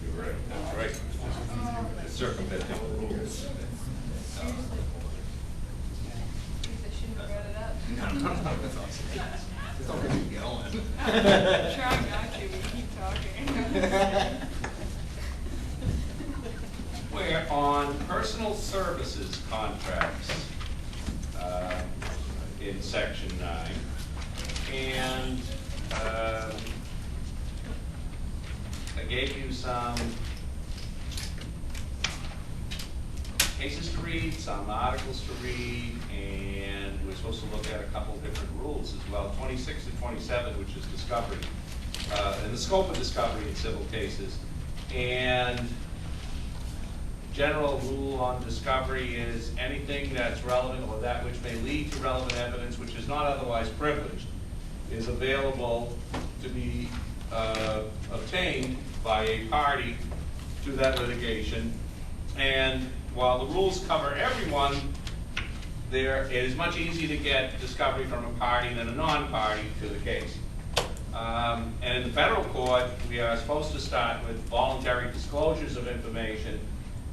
You're right, that's right. It's circumventing the rules. No, that's awesome. Don't get me going. Try not to, we keep talking. We're on personal services contracts in section 9. And I gave you some cases to read, some articles to read, and we're supposed to look at a couple different rules as well, 26 and 27, which is discovery, and the scope of discovery in civil cases. And general rule on discovery is anything that's relevant or that which may lead to relevant evidence which is not otherwise privileged is available to be obtained by a party to that litigation. And while the rules cover everyone, it is much easier to get discovery from a party than a non-party to the case. And in the federal court, we are supposed to start with voluntary disclosures of information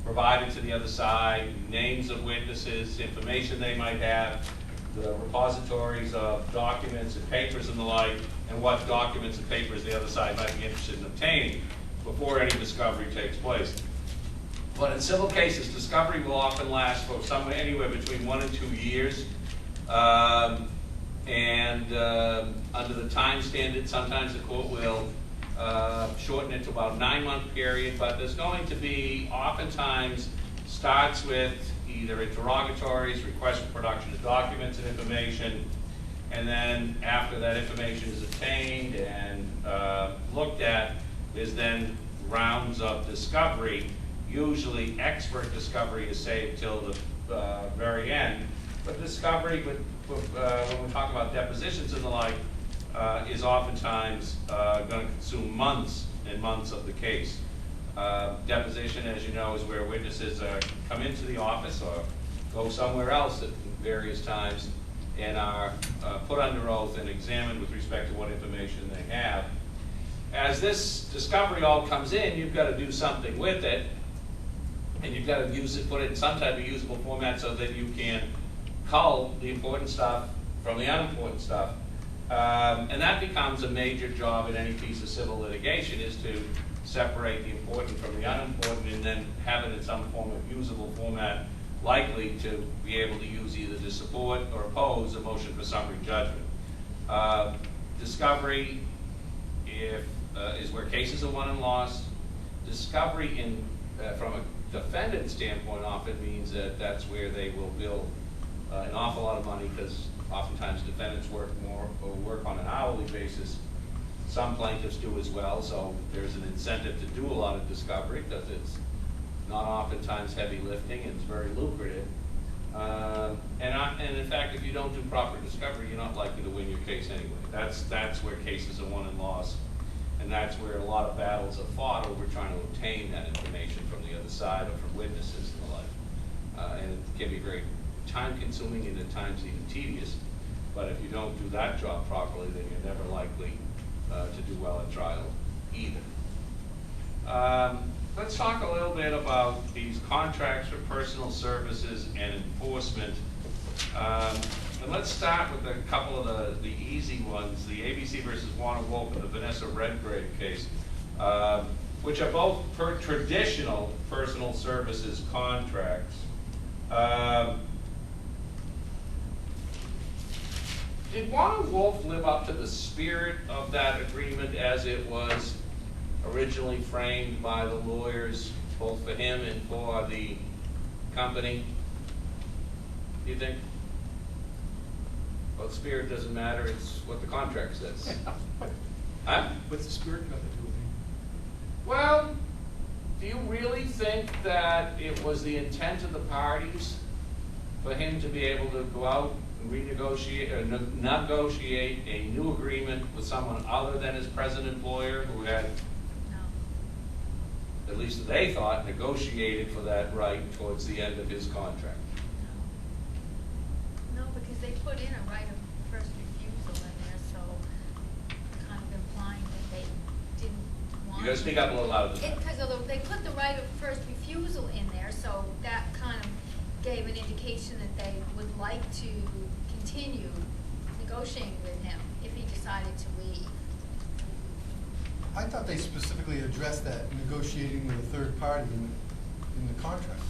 provided to the other side, names of witnesses, information they might have, the repositories of documents and papers and the like, and what documents and papers the other side might be interested in obtaining before any discovery takes place. But in civil cases, discovery will often last for anywhere between 1 and 2 years. Under the time standard, sometimes the court will shorten it to about a 9-month period, but there's going to be, oftentimes, starts with either interrogatories, requests for production of documents and information, and then after that information is obtained and looked at, there's then rounds of discovery. Usually expert discovery is saved till the very end, but discovery, when we talk about depositions and the like, is oftentimes going to consume months and months of the case. Deposition, as you know, is where witnesses come into the office or go somewhere else at various times and are put under oath and examined with respect to what information they have. As this discovery all comes in, you've got to do something with it, and you've got to use it, put it in some type of usable format so that you can cull the important stuff from the unimportant stuff. And that becomes a major job in any piece of civil litigation, is to separate the important from the unimportant and then have it in some form of usable format, likely to be able to use either to support or oppose a motion for summary judgment. Discovery is where cases are won and lost. Discovery from a defendant standpoint often means that that's where they will bill an awful lot of money, because oftentimes defendants work on an hourly basis. Some plaintiffs do as well, so there's an incentive to do a lot of discovery because it's not oftentimes heavy lifting and it's very lucrative. And in fact, if you don't do proper discovery, you're not likely to win your case anyway. That's where cases are won and lost, and that's where a lot of battles are fought over trying to obtain that information from the other side or from witnesses and the like. And it can be very time-consuming and at times even tedious. But if you don't do that job properly, then you're never likely to do well at trial either. Let's talk a little bit about these contracts for personal services and enforcement. And let's start with a couple of the easy ones, the ABC versus Warner Wolf and the Vanessa Redgrave case, which are both traditional personal services contracts. Did Warner Wolf live up to the spirit of that agreement as it was originally framed by the lawyers, both for him and for the company? Do you think? Well, the spirit doesn't matter, it's what the contract says. Huh? What's the spirit got to do with it? Well, do you really think that it was the intent of the parties for him to be able to go out and renegotiate or negotiate a new agreement with someone other than his present employer, who had, at least they thought, negotiated for that right towards the end of his contract? No, because they put in a right of first You gotta speak up a little louder than that. Because they put the right of first refusal in there, so that kind of gave an indication that they would like to continue negotiating with him if he decided to leave. I thought they specifically addressed that, negotiating with a third party in the contract.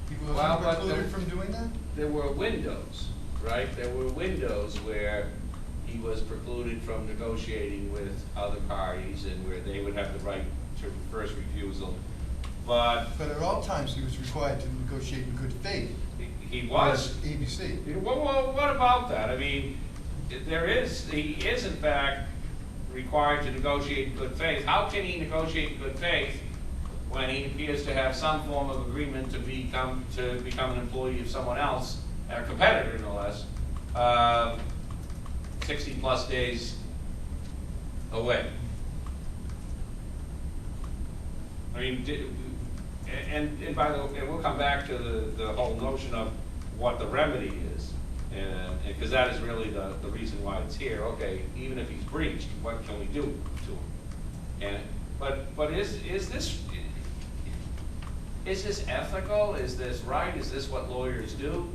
He Well, wasn't but precluded from doing that? There were windows, right? There were windows where he was precluded from negotiating with other parties and where they would have the right to first refusal. But But at all times, he was required to negotiate in good faith. he was. Whereas ABC. Well, what about that? I mean, he is in fact required to negotiate in good faith. How can he negotiate in good faith when he appears to have some form of agreement to become an employee of someone else, a competitor no less, 60+ days away? I mean, and by the way, we'll come back to the whole notion of what the remedy is, and because that is really the reason why it's here. Okay, even if he's breached, what can we do to him? And but is this ethical? Is this right? Is this what lawyers do?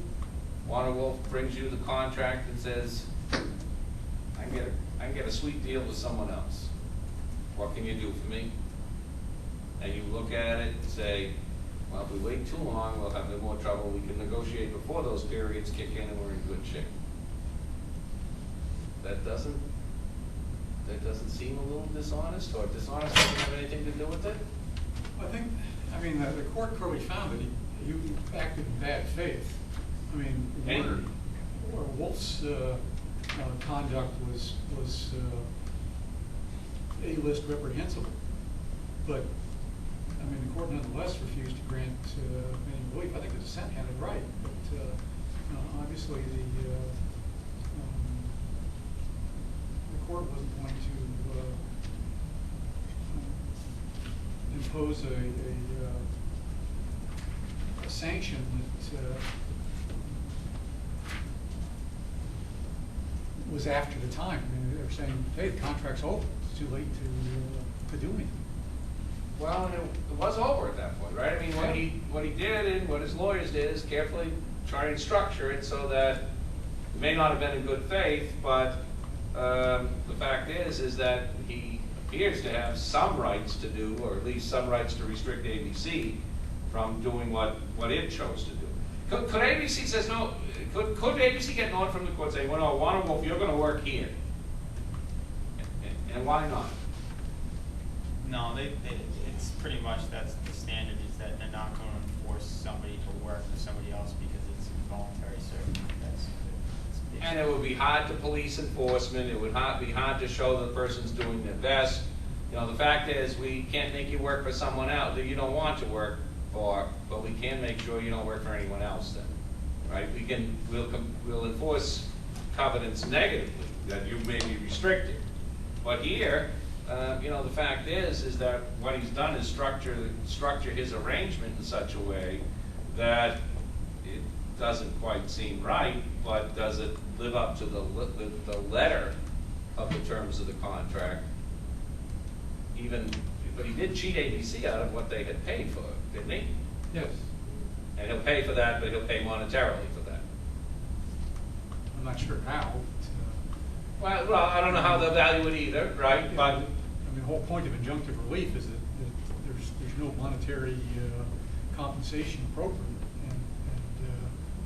Warner Wolf brings you the contract and says, I can get a sweet deal with someone else. What can you do for me? And you look at it and say, well, if we wait too long, we'll have no more trouble. We can negotiate before those periods kick in and we're in good shape. That doesn't seem a little dishonest, or dishonest doesn't have anything to do with it? I mean, the court clearly found that he acted in bad faith. I mean, Angry. Wolf's conduct was A-list reprehensible, but I mean, the court nonetheless refused to grant any relief. I think the dissent had it right, but obviously the court wasn't going to impose a sanction that was after the time. I mean, they were saying, hey, the contract's over. It's too late to do anything. Well, and it was over at that point, right? I mean, what he did and what his lawyers did is carefully try and structure it so that it may not have been in good faith, but the fact is that he appears to have some rights to do, or at least some rights to restrict ABC from doing what it chose to do. Could ABC says no? Could ABC get an order from the court saying, well, no, Warner Wolf, you're going to work here, and why not? No, it's pretty much, that's the standard, is that they're not going to force somebody to work for somebody else because it's involuntary service. And it would be hard to police enforcement. It would be hard to show the person's doing their best. You know, the fact is, we can't make you work for someone else that you don't want to work for, but we can make sure you don't work for anyone else then, right? We'll enforce covenants negatively, that you may be restricted. But here, you know, the fact is that what he's done is structure his arrangement in such a way that it doesn't quite seem right, but does it live up to the letter of the terms of the contract? But he did cheat ABC out of what they had paid for, didn't he? Yes. And he'll pay for that, but he'll pay monetarily for that. I'm not sure how. Well, I don't know how they'll value it either, right? But I mean, the whole point of injunctive relief is that there's no monetary compensation appropriate, and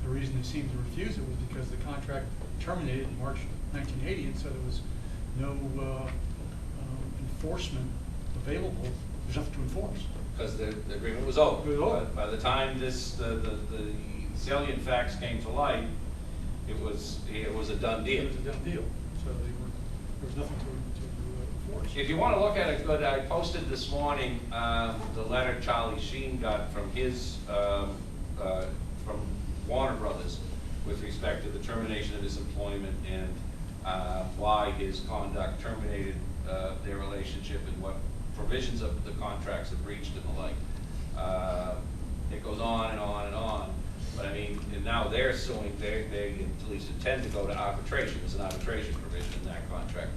the reason they seemed to refuse it was because the contract terminated in March 1980, and so there was no enforcement available. There's nothing to enforce. because the agreement was over. It was over. By the time the salient facts came to light, it was a done deal. It was a done deal. So there was nothing to enforce. If you want to look at it, good. I posted this morning the letter Charlie Sheen got from from Warner Brothers with respect to the termination of his employment and why his conduct terminated their relationship and what provisions of the contracts have breached and the like. It goes on and on and on. But I mean, and now they're suing, they at least intend to go to arbitration. There's an arbitration provision in that contract.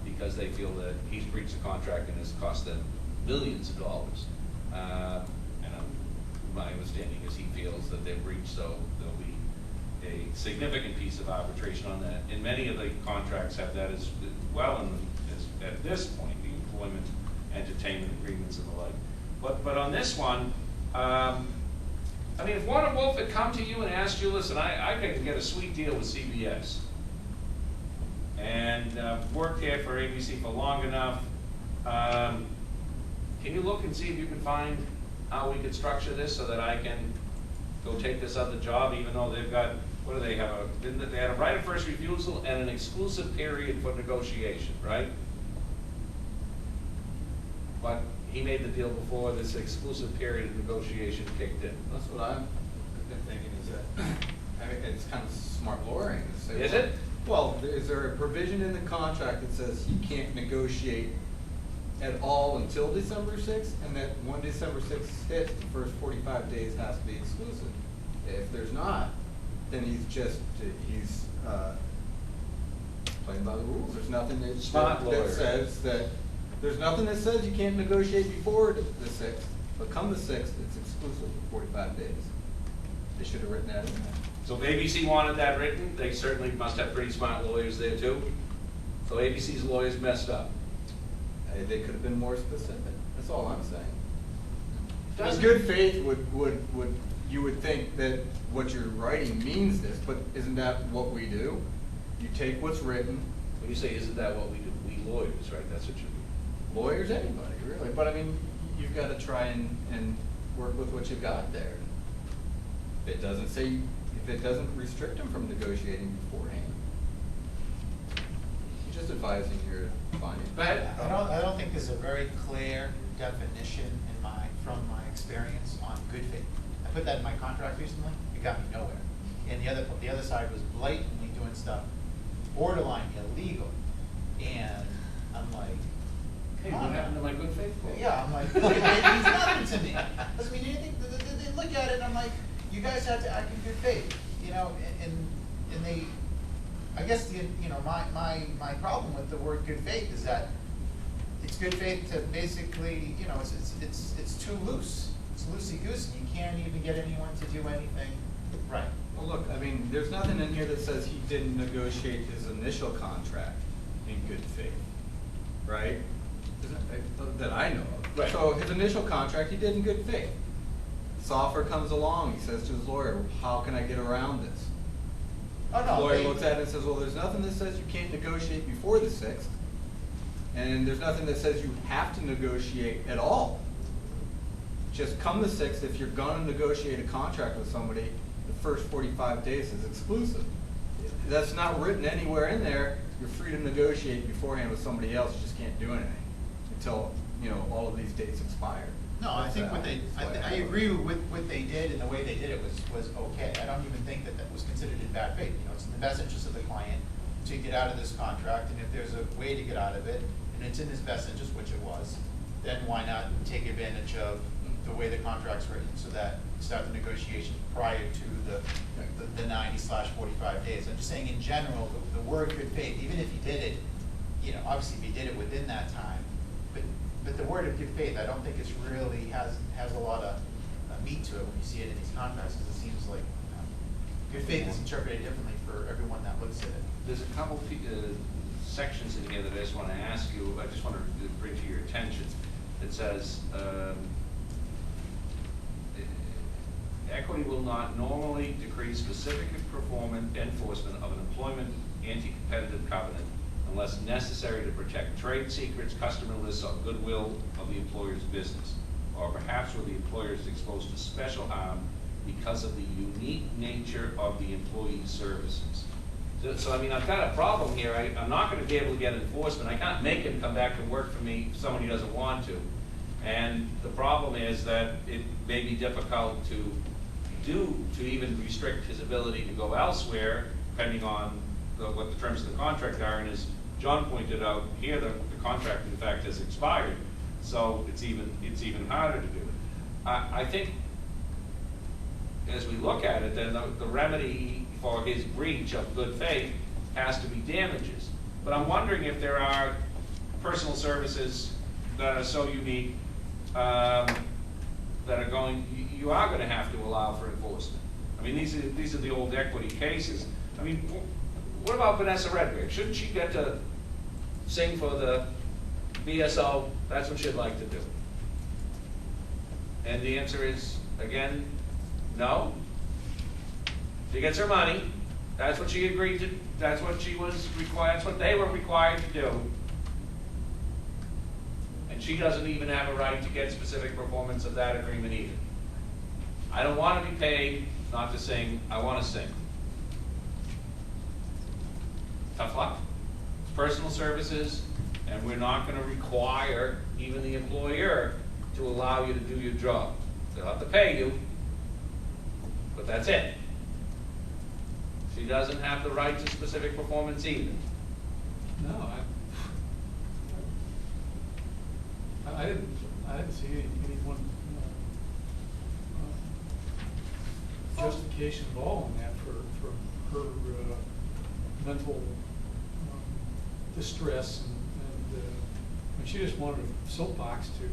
because they feel that he's breached the contract and has cost them millions of dollars. My understanding is he feels that they're breached, so there'll be a significant piece of arbitration on that. And many of the contracts have that as well as at this point, the employment, entertainment agreements and the like. But on this one, I mean, if Warner Wolf had come to you and asked you, listen, I can get a sweet deal with CBS and worked here for ABC for long enough, can you look and see if you can find how we could structure this so that I can go take this other job, even though they've got, what do they have, they had a right of first refusal and an exclusive period for negotiation, right? But he made the deal before this exclusive period of negotiation kicked in. That's what I've been thinking, is that, I mean, it's kind of smart lawyering to say. Is it? Well, is there a provision in the contract that says you can't negotiate at all until December 6th, and that when December 6th hits, the first 45 days has to be exclusive? If there's not, then he's playing by the rules. There's nothing that says that, there's nothing that says you can't negotiate before the 6th, but come the 6th, it's exclusive for 45 days. They should have written that in there. So if ABC wanted that written, they certainly must have pretty smart lawyers there too. So ABC's lawyers messed up. They could have been more specific. That's all I'm saying. In Doesn't- good faith you would think that what you're writing means this, but isn't that what we do? You take what's written. When you say, isn't that what we do? We lawyers, right? That's what you do. Lawyers, anybody, really. But I mean, you've got to try and work with what you've got there. If it doesn't restrict them from negotiating beforehand, you're just advising your client. But I don't think there's a very clear definition from my experience on good faith. I put that in my contract recently, it got me nowhere. And the other side was blatantly doing stuff borderline illegal. And I'm like, hey, come what on. happened to my good faith quote? Yeah, I'm like, it means nothing to me. Doesn't mean anything. They look at it and I'm like, you guys have to act in good faith, you know, and they, I guess my problem with the word good faith is that it's good faith to basically, you know, it's too loose. It's loosey-goosey. You can't even get anyone to do anything right. Well, look, I mean, there's nothing in here that says he didn't negotiate his initial contract in good faith, right? That I know of. Right. So his initial contract, he did in good faith. Software comes along, he says to his lawyer, how can I get around this? Oh, no. The lawyer looks at it and says, well, there's nothing that says you can't negotiate before the 6th. And there's nothing that says you have to negotiate at all. Just come the 6th, if you're gonna negotiate a contract with somebody, the first 45 days is exclusive. That's not written anywhere in there. You're free to negotiate beforehand with somebody else, you just can't do anything until, you know, all of these dates expire. No, I think I agree with what they did, and the way they did it was okay. I don't even think that was considered in bad faith. You know, it's in the best interest of the client to get out of this contract, and if there's a way to get out of it, and it's in his best interest, which it was, then why not take advantage of the way the contract's written so that start the negotiations prior to the 90/45 days. I'm just saying in general, the word good faith, even if he did it, you know, obviously if he did it within that time, but the word of good faith, I don't think it's really has a lot of meat to it when you see it in these contracts, because it seems like good faith is interpreted differently for everyone that looks at it. There's a couple sections in here that I just want to ask you, I just want to bring to your attention. It says, equity will not normally decree specific performance enforcement of an employment anti-competitive covenant unless necessary to protect trade secrets, customer lists, or goodwill of the employer's business, or perhaps where the employer is exposed to special harm because of the unique nature of the employee's services. So I mean, I've got a problem here. I'm not going to be able to get enforcement. I can't make him come back to work for me if somebody doesn't want to. And the problem is that it may be difficult to even restrict his ability to go elsewhere, depending on what the terms of the contract are. And as John pointed out here, the contract in fact has expired, so it's even harder to do it. I think as we look at it, then the remedy for his breach of good faith has to be damages. But I'm wondering if there are personal services that are so unique, that are going, you are gonna have to allow for enforcement. I mean, these are the old equity cases. I mean, what about Vanessa Redgrave? Shouldn't she get to sing for the BSO? That's what she'd like to do. And the answer is, again, no. She gets her money, that's what she agreed to, that's what she was required, that's what they were required to do. And she doesn't even have a right to get specific performance of that agreement either. I don't want to be paid not to sing, I want to sing. Tough luck. Personal services, and we're not going to require even the employer to allow you to do your job. They'll have to pay you, but that's it. She doesn't have the right to specific performance either. No, I didn't see anyone justification at all in that for her mental distress and I mean, she just wanted a soapbox to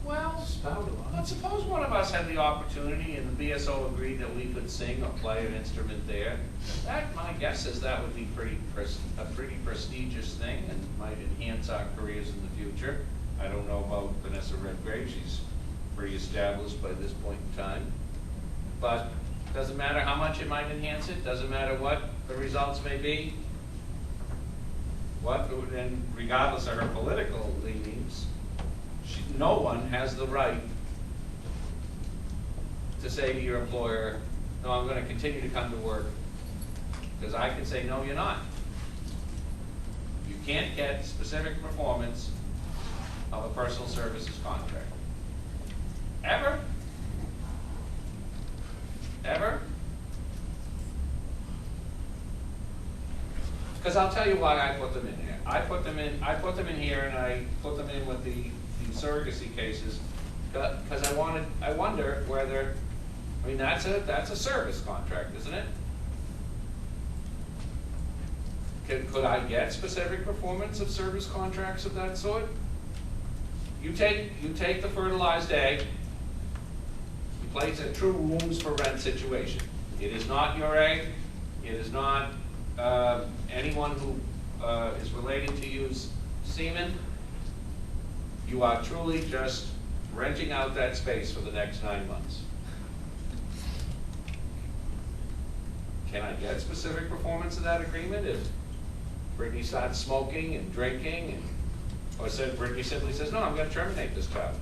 Well, spout on. let's suppose one of us had the opportunity and the BSO agreed that we could sing or play an instrument there. That, my guess is that would be a pretty prestigious thing and might enhance our careers in the future. I don't know about Vanessa Redgrave, she's pretty established by this point in time. But doesn't matter how much it might enhance it, doesn't matter what the results may be. And regardless of her political leanings, no one has the right to say to your employer, no, I'm going to continue to come to work, because I can say, no, you're not. You can't get specific performance of a personal services contract. Ever? Ever? Because I'll tell you why I put them in here. I put them in here, and I put them in with the surrogacy cases, because I wonder whether, I mean, that's a service contract, isn't it? Could I get specific performance of service contracts of that sort? You take the fertilized egg, you place a true rooms for rent situation. It is not your egg, it is not anyone who is related to you's semen. You are truly just renting out that space for the next 9 months. Can I get specific performance of that agreement if Brittany starts smoking and drinking, or Brittany simply says, no, I'm going to terminate this child?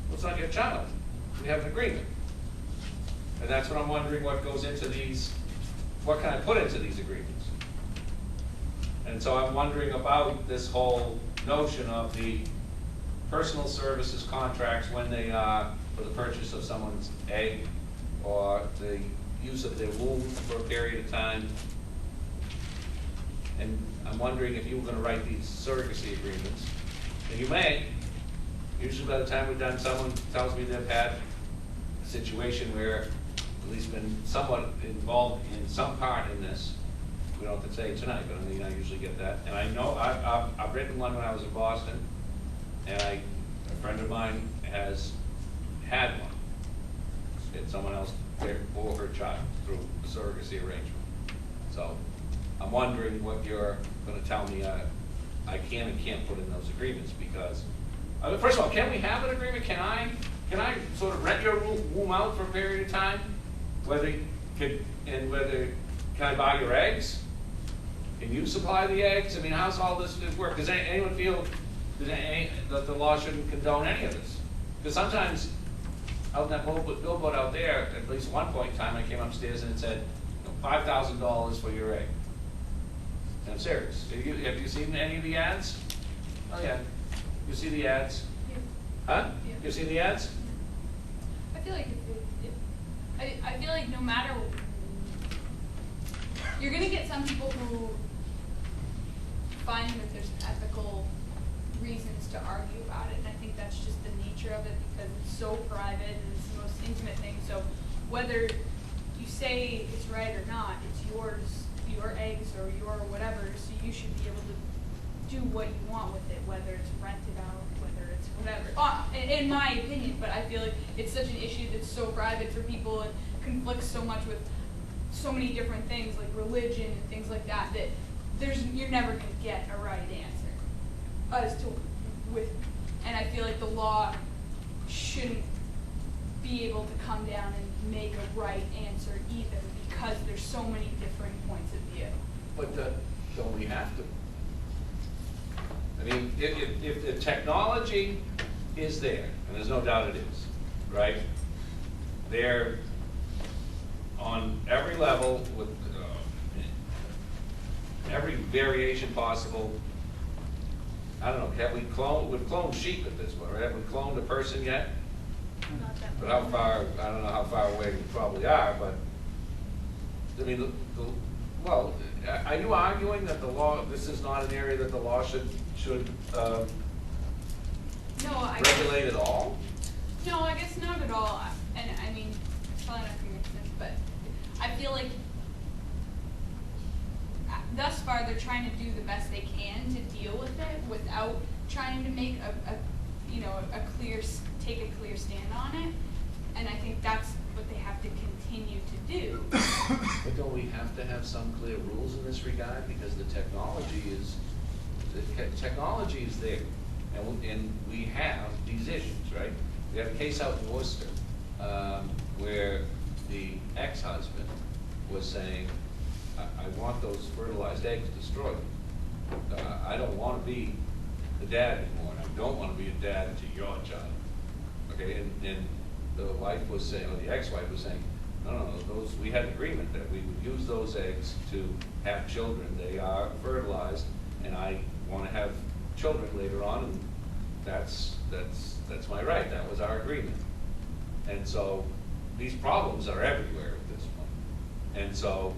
Well, it's not your child. We have an agreement. And that's what I'm wondering, what goes into these, what can I put into these agreements? And so I'm wondering about this whole notion of the personal services contracts when they are for the purchase of someone's egg or the use of their womb for a period of time. And I'm wondering if you were going to write these surrogacy agreements, and you may. Usually by the time we're done, someone tells me they've had a situation where at least been somewhat involved in some part in this. We don't have to say it tonight, but I mean, I usually get that. And I know I've written one when I was in Boston, and a friend of mine has had one. It's someone else bore her child through a surrogacy arrangement. So I'm wondering what you're going to tell me I can and can't put in those agreements, because first of all, can we have an agreement? Can I sort of rent your womb out for a period of time? Can I buy your eggs? Can you supply the eggs? I mean, how's all this work? Does anyone feel that the law shouldn't condone any of this? Because sometimes out in that billboard out there, at least one point in time, I came upstairs and it said, $5,000 for your egg. And I'm serious. Have you seen any of the ads? Oh yeah. You see the ads? Yeah. Huh? Yeah. You see the ads? I feel like I feel like no matter, you're gonna get some people who find that there's ethical reasons to argue about it, and I think that's just the nature of it, because it's so private and it's the most intimate thing. So whether you say it's right or not, it's yours, your eggs or your whatever, so you should be able to do what you want with it, whether it's rented out, whether it's whatever. In my opinion, but I feel like it's such an issue that's so private for people and conflicts so much with so many different things like religion and things like that, that you're never going to get a right answer as to and I feel like the law shouldn't be able to come down and make a right answer either, because there's so many different points of view. But don't we have to? I mean, if the technology is there, and there's no doubt it is, right? They're on every level with every variation possible. I don't know, we've cloned sheep at this point, right? Have we cloned a person yet? Not that But how far, I don't know how far away we probably are, but, I mean, well, are you arguing that the law, this is not an area that the law should regulate at all? No, I guess not at all. And I mean, it's probably not gonna make sense, but I feel like thus far they're trying to do the best they can to deal with it without trying to make take a clear stand on it. And I think that's what they have to continue to do. But don't we have to have some clear rules in this regard? Because the technology is there, and we have these issues, right? We have a case out in Worcester where the ex-husband was saying, I want those fertilized eggs destroyed. I don't want to be the dad anymore. I don't want to be a dad to your child. Okay, and the wife was saying, or the ex-wife was saying, no, we had an agreement that we would use those eggs to have children. They are fertilized, and I want to have children later on, and that's my right. That was our agreement. And so these problems are everywhere at this point. And so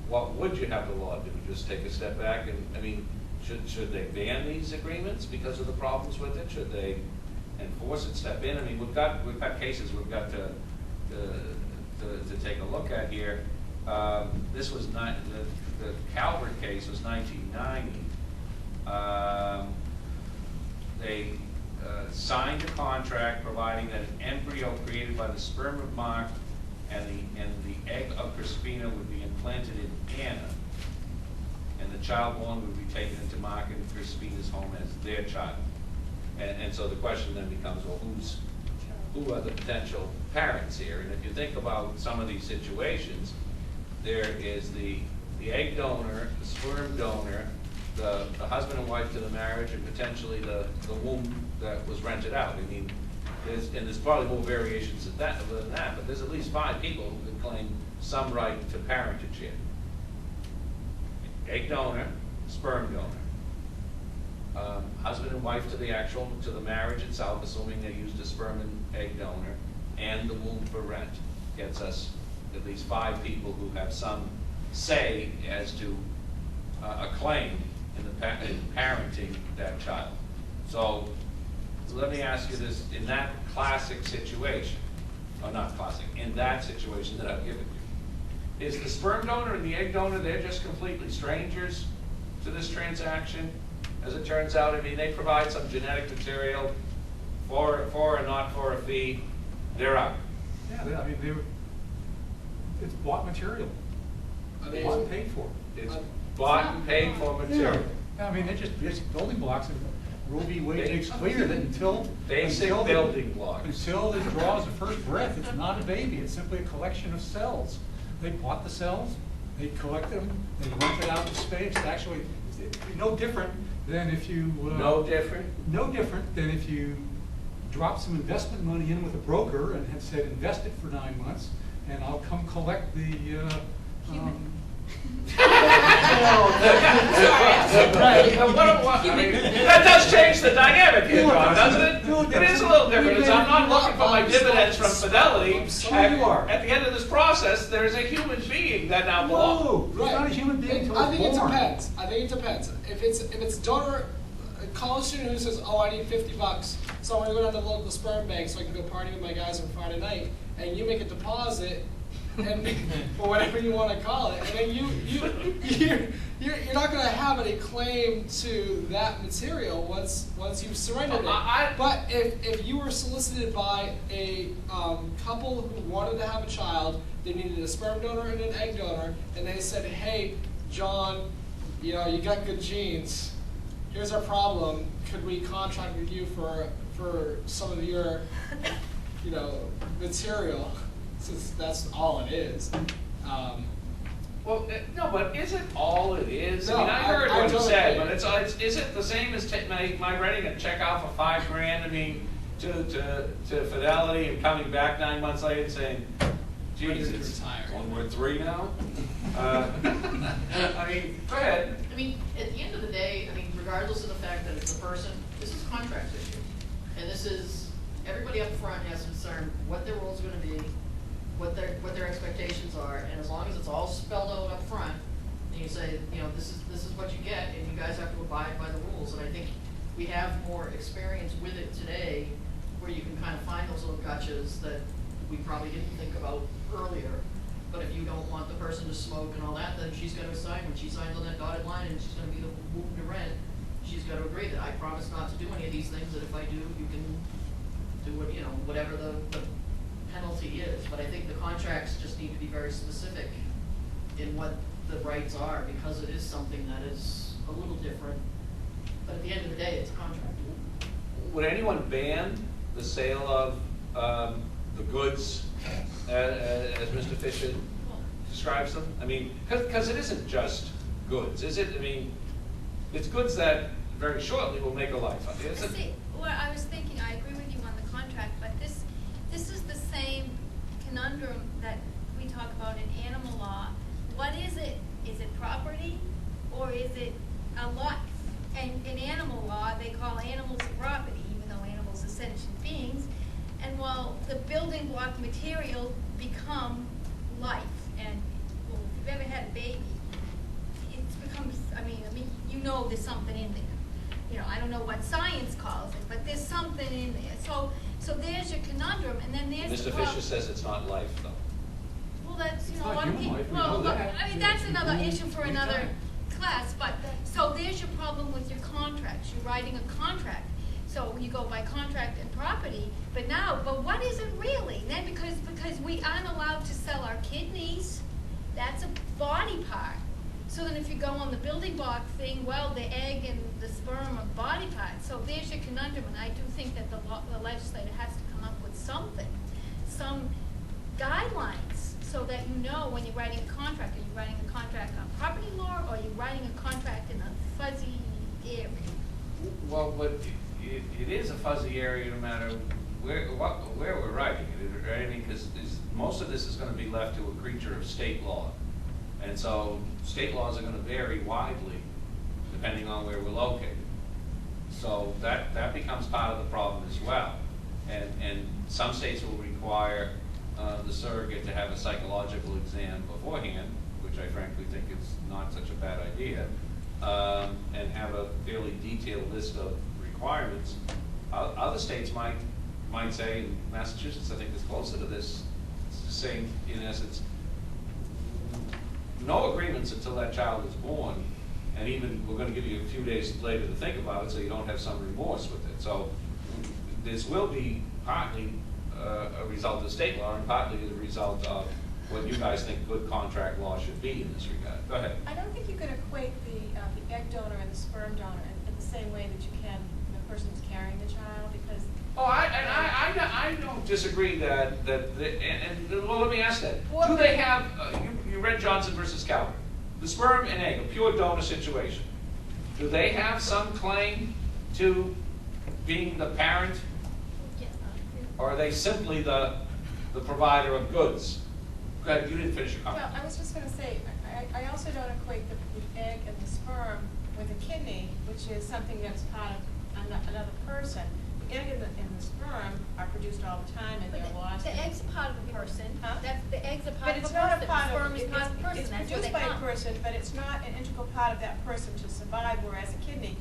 what would you have the law do? Just take a step back and, I mean, should they ban these agreements because of the problems with it? Should they enforce it, step in? I mean, we've got cases we've got to take a look at here. This was the Calvert case was 1990. They signed a contract providing that an embryo created by the sperm of Mark and the egg of Crispina would be implanted in Anna, and the child born would be taken into Mark and Crispina's home as their child. And so the question then becomes, well, who are the potential parents here? And if you think about some of these situations, there is the egg donor, the sperm donor, the husband and wife to the marriage, and potentially the womb that was rented out. I mean, there's probably more variations than that, but there's at least 5 people who can claim some right to parentage here. Egg donor, sperm donor. Husband and wife to the marriage itself, assuming they used a sperm and egg donor, and the womb for rent gets us at least 5 people who have some say as to a claim in parenting that child. So let me ask you this: in that classic situation, or not classic, in that situation that I've given you, is the sperm donor and the egg donor, they're just completely strangers to this transaction? As it turns out, I mean, they provide some genetic material for and not for a fee. They're out. Yeah, I mean, it's bought material. It's bought and paid for. It's bought and paid for material. Yeah, I mean, they're just basic building blocks, and Roe v. Wade makes clear that until building blocks. Until it draws the first breath, it's not a baby. It's simply a collection of cells. They bought the cells, they collected them, they rented out the space. Actually, it's no different than if you no different than if you dropped some investment money in with a broker and had said invest it for 9 months, and I'll come collect the. That does change the dynamic here, John, doesn't it? It is a little different. I'm not looking for my dividends from Fidelity. At the end of this process, there's a human being that now belongs. No, it's not a human being until I think it's it born. depends. I think it depends. If it's a donor, a college student who says, "Oh, I need $50, so I'm going to go down to the local sperm bank so I can go party with my guys on Friday night," and you make a deposit, and or whatever you want to call it. I mean, you're not going to have any claim to that material once you've surrendered it. But if you were solicited by a couple who wanted to have a child, they needed a sperm donor and an egg donor, and they said, "Hey, John, you know, you got good genes. Here's our problem. Could we contract with you for some of your, you know, material?" Since that's all it is. Well, no, but is it all it is? No, I mean, I heard what you totally said, agree. but is it the same as my writing a check out for $5,000? I mean, to Fidelity and coming back 9 months later and saying, "Geez, it's one word 3 now." I mean, go ahead. I mean, at the end of the day, I mean, regardless of the fact that it's a person, this is a contract issue. And this is, everybody up front has to discern what their role's gonna be, what their expectations are, and as long as it's all spelled out up front, and you say, you know, this is what you get, and you guys have to abide by the rules. And I think we have more experience with it today, where you can kind of find those little gotchas that we probably didn't think about earlier. But if you don't want the person to smoke and all that, then she's got to sign, when she signs on that dotted line and she's going to be the womb to rent, she's got to agree that I promise not to do any of these things, that if I do, you can do what, you know, whatever the penalty is. But I think the contracts just need to be very specific in what the rights are, because it is something that is a little different. But at the end of the day, it's a contract. Would anyone ban the sale of the goods as Mr. Fisher describes them? I mean, because it isn't just goods, is it? I mean, it's goods that very shortly will make a life of it. See, well, I was thinking, I agree with you on the contract, but this is the same conundrum that we talk about in animal law. What is it? Is it property or is it a life? And in animal law, they call animals property, even though animals are sentient beings. And while the building block material become life, and well, if you've ever had a baby, it becomes, I mean, you know there's something in there. You know, I don't know what science calls it, but there's something in there. So there's your conundrum, and then there's the Mr. Fisher says it's not life, though. Well, that's, you It's know, not a lot of human people, life, we well, know look, that. I mean, that's another issue for another Anytime. class, but, so there's your problem with your contracts. You're writing a contract. So you go by contract and property, but what is it really? Then because we aren't allowed to sell our kidneys, that's a body part. So then if you go on the building block thing, well, the egg and the sperm are body parts. So there's your conundrum, and I do think that the legislator has to come up with something, some guidelines, so that you know when you're writing a contract, are you writing a contract on property law, or are you writing a contract in a fuzzy area? Well, but it is a fuzzy area no matter where we're writing it, right? I mean, because most of this is going to be left to a creature of state law. And so state laws are going to vary widely depending on where we're located. So that becomes part of the problem as well. And some states will require the surrogate to have a psychological exam beforehand, which I frankly think is not such a bad idea, and have a fairly detailed list of requirements. Other states might say, and Massachusetts I think is closer to this, it's saying in essence, no agreements until that child is born, and even we're going to give you a few days later to think about it so you don't have some remorse with it. So this will be partly a result of state law and partly the result of what you guys think good contract law should be in this regard. Go ahead. I don't think you can equate the egg donor and the sperm donor in the same way that you can when the person's carrying the child, because. Oh, I don't disagree that well, let me ask that. Well, Do they have, you read Johnson versus Calvert, the sperm and egg, a pure donor situation. Do they have some claim to being the parent, Yeah. or are they simply the provider of goods? Go ahead, you didn't finish your Well, comment. I was just going to say, I also don't equate the egg and the sperm with a kidney, which is something that's part of another person. The egg and the sperm are produced all the time, and But they're lost. the egg's a part of the person. Huh? The egg's a part But of it's a not person. a part The of, sperm is part of the person. it's That's where produced they by a come. person, but it's not an integral part of that person to survive, whereas a kidney,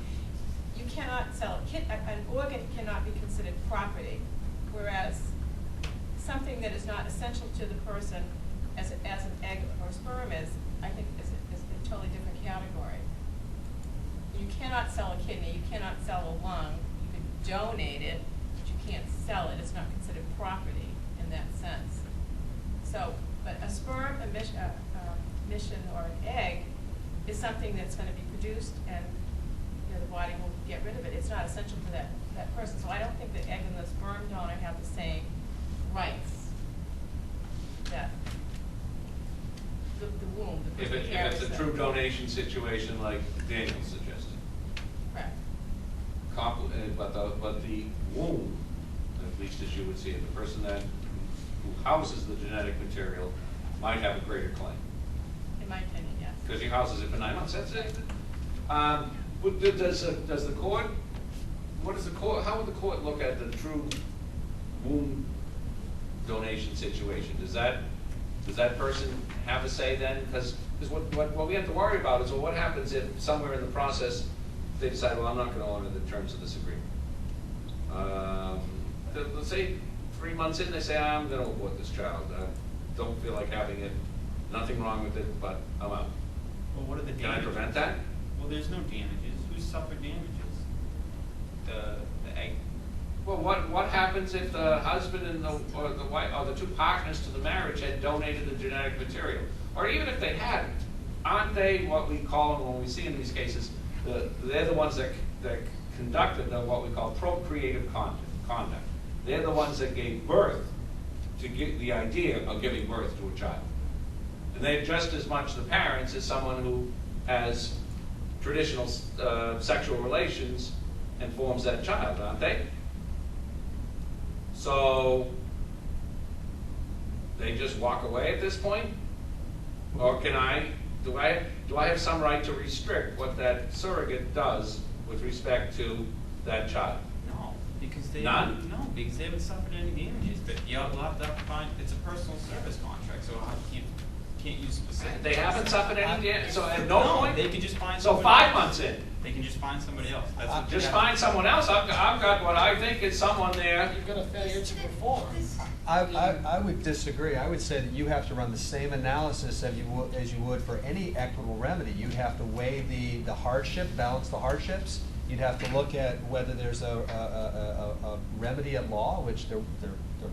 you cannot sell an organ cannot be considered property, whereas something that is not essential to the person, as an egg or sperm is, I think, is a totally different category. You cannot sell a kidney, you cannot sell a lung, you could donate it, but you can't sell it, it's not considered property in that sense. So, but a sperm emission or an egg is something that's gonna be produced and, you know, the body will get rid of it. It's not essential for that person. So I don't think the egg and the sperm donor have the same rights that the womb, the If person it's a carries true it. donation situation like Daniel suggested. Correct. But the womb, at least as you would see it, the person who houses the genetic material might have a greater claim. In my opinion, yes. Because he houses it for 9 months, that's it. Does the court, how would the court look at the true womb donation situation? Does that person have a say then? Because what we have to worry about is, well, what happens if somewhere in the process they decide, well, I'm not going to honor the terms of this agreement. Let's say 3 months in, they say, I'm going to abort this child. I don't feel like having it. Nothing wrong with it, but I'm out. Well, what are the damages? Can I prevent that? Well, there's no damages. Who suffered damages? The egg. Well, what happens if the husband and or the wife, or the two partners to the marriage had donated the genetic material? Or even if they hadn't, aren't they what we call them when we see in these cases, they're the ones that conducted what we call procreative conduct. They're the ones that gave birth to get the idea of giving birth to a child. And they're just as much the parents as someone who has traditional sexual relations and forms that child, aren't they? So they just walk away at this point? Or do I have some right to restrict what that surrogate does with respect to that child? No, because they None? No, because they haven't suffered any damages. But you'll have to find, it's a personal service contract, so you can't use specific. They haven't suffered any damage, so at no point? They can just find So somebody 5 else. months in? They can just find somebody else. That's what Just they find have. someone else. I've got what I think is someone there. You've got a failure to perform. I would disagree. I would say that you have to run the same analysis as you would for any equitable remedy. You'd have to weigh the hardship, balance the hardships. You'd have to look at whether there's a remedy at law, which there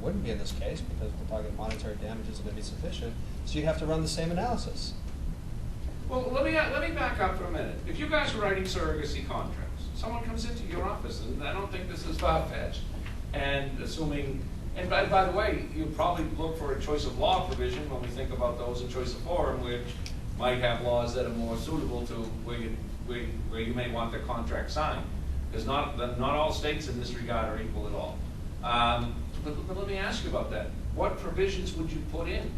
wouldn't be in this case because we're talking monetary damages are going to be sufficient. So you'd have to run the same analysis. Well, let me back up for a minute. If you guys are writing surrogacy contracts, someone comes into your office, and I don't think this is far-fetched, and assuming, and by the way, you probably look for a choice of law provision when we think about those in choice of forum, which might have laws that are more suitable to where you may want the contract signed. Because not all states in this regard are equal at all. But let me ask you about that. What provisions would you put in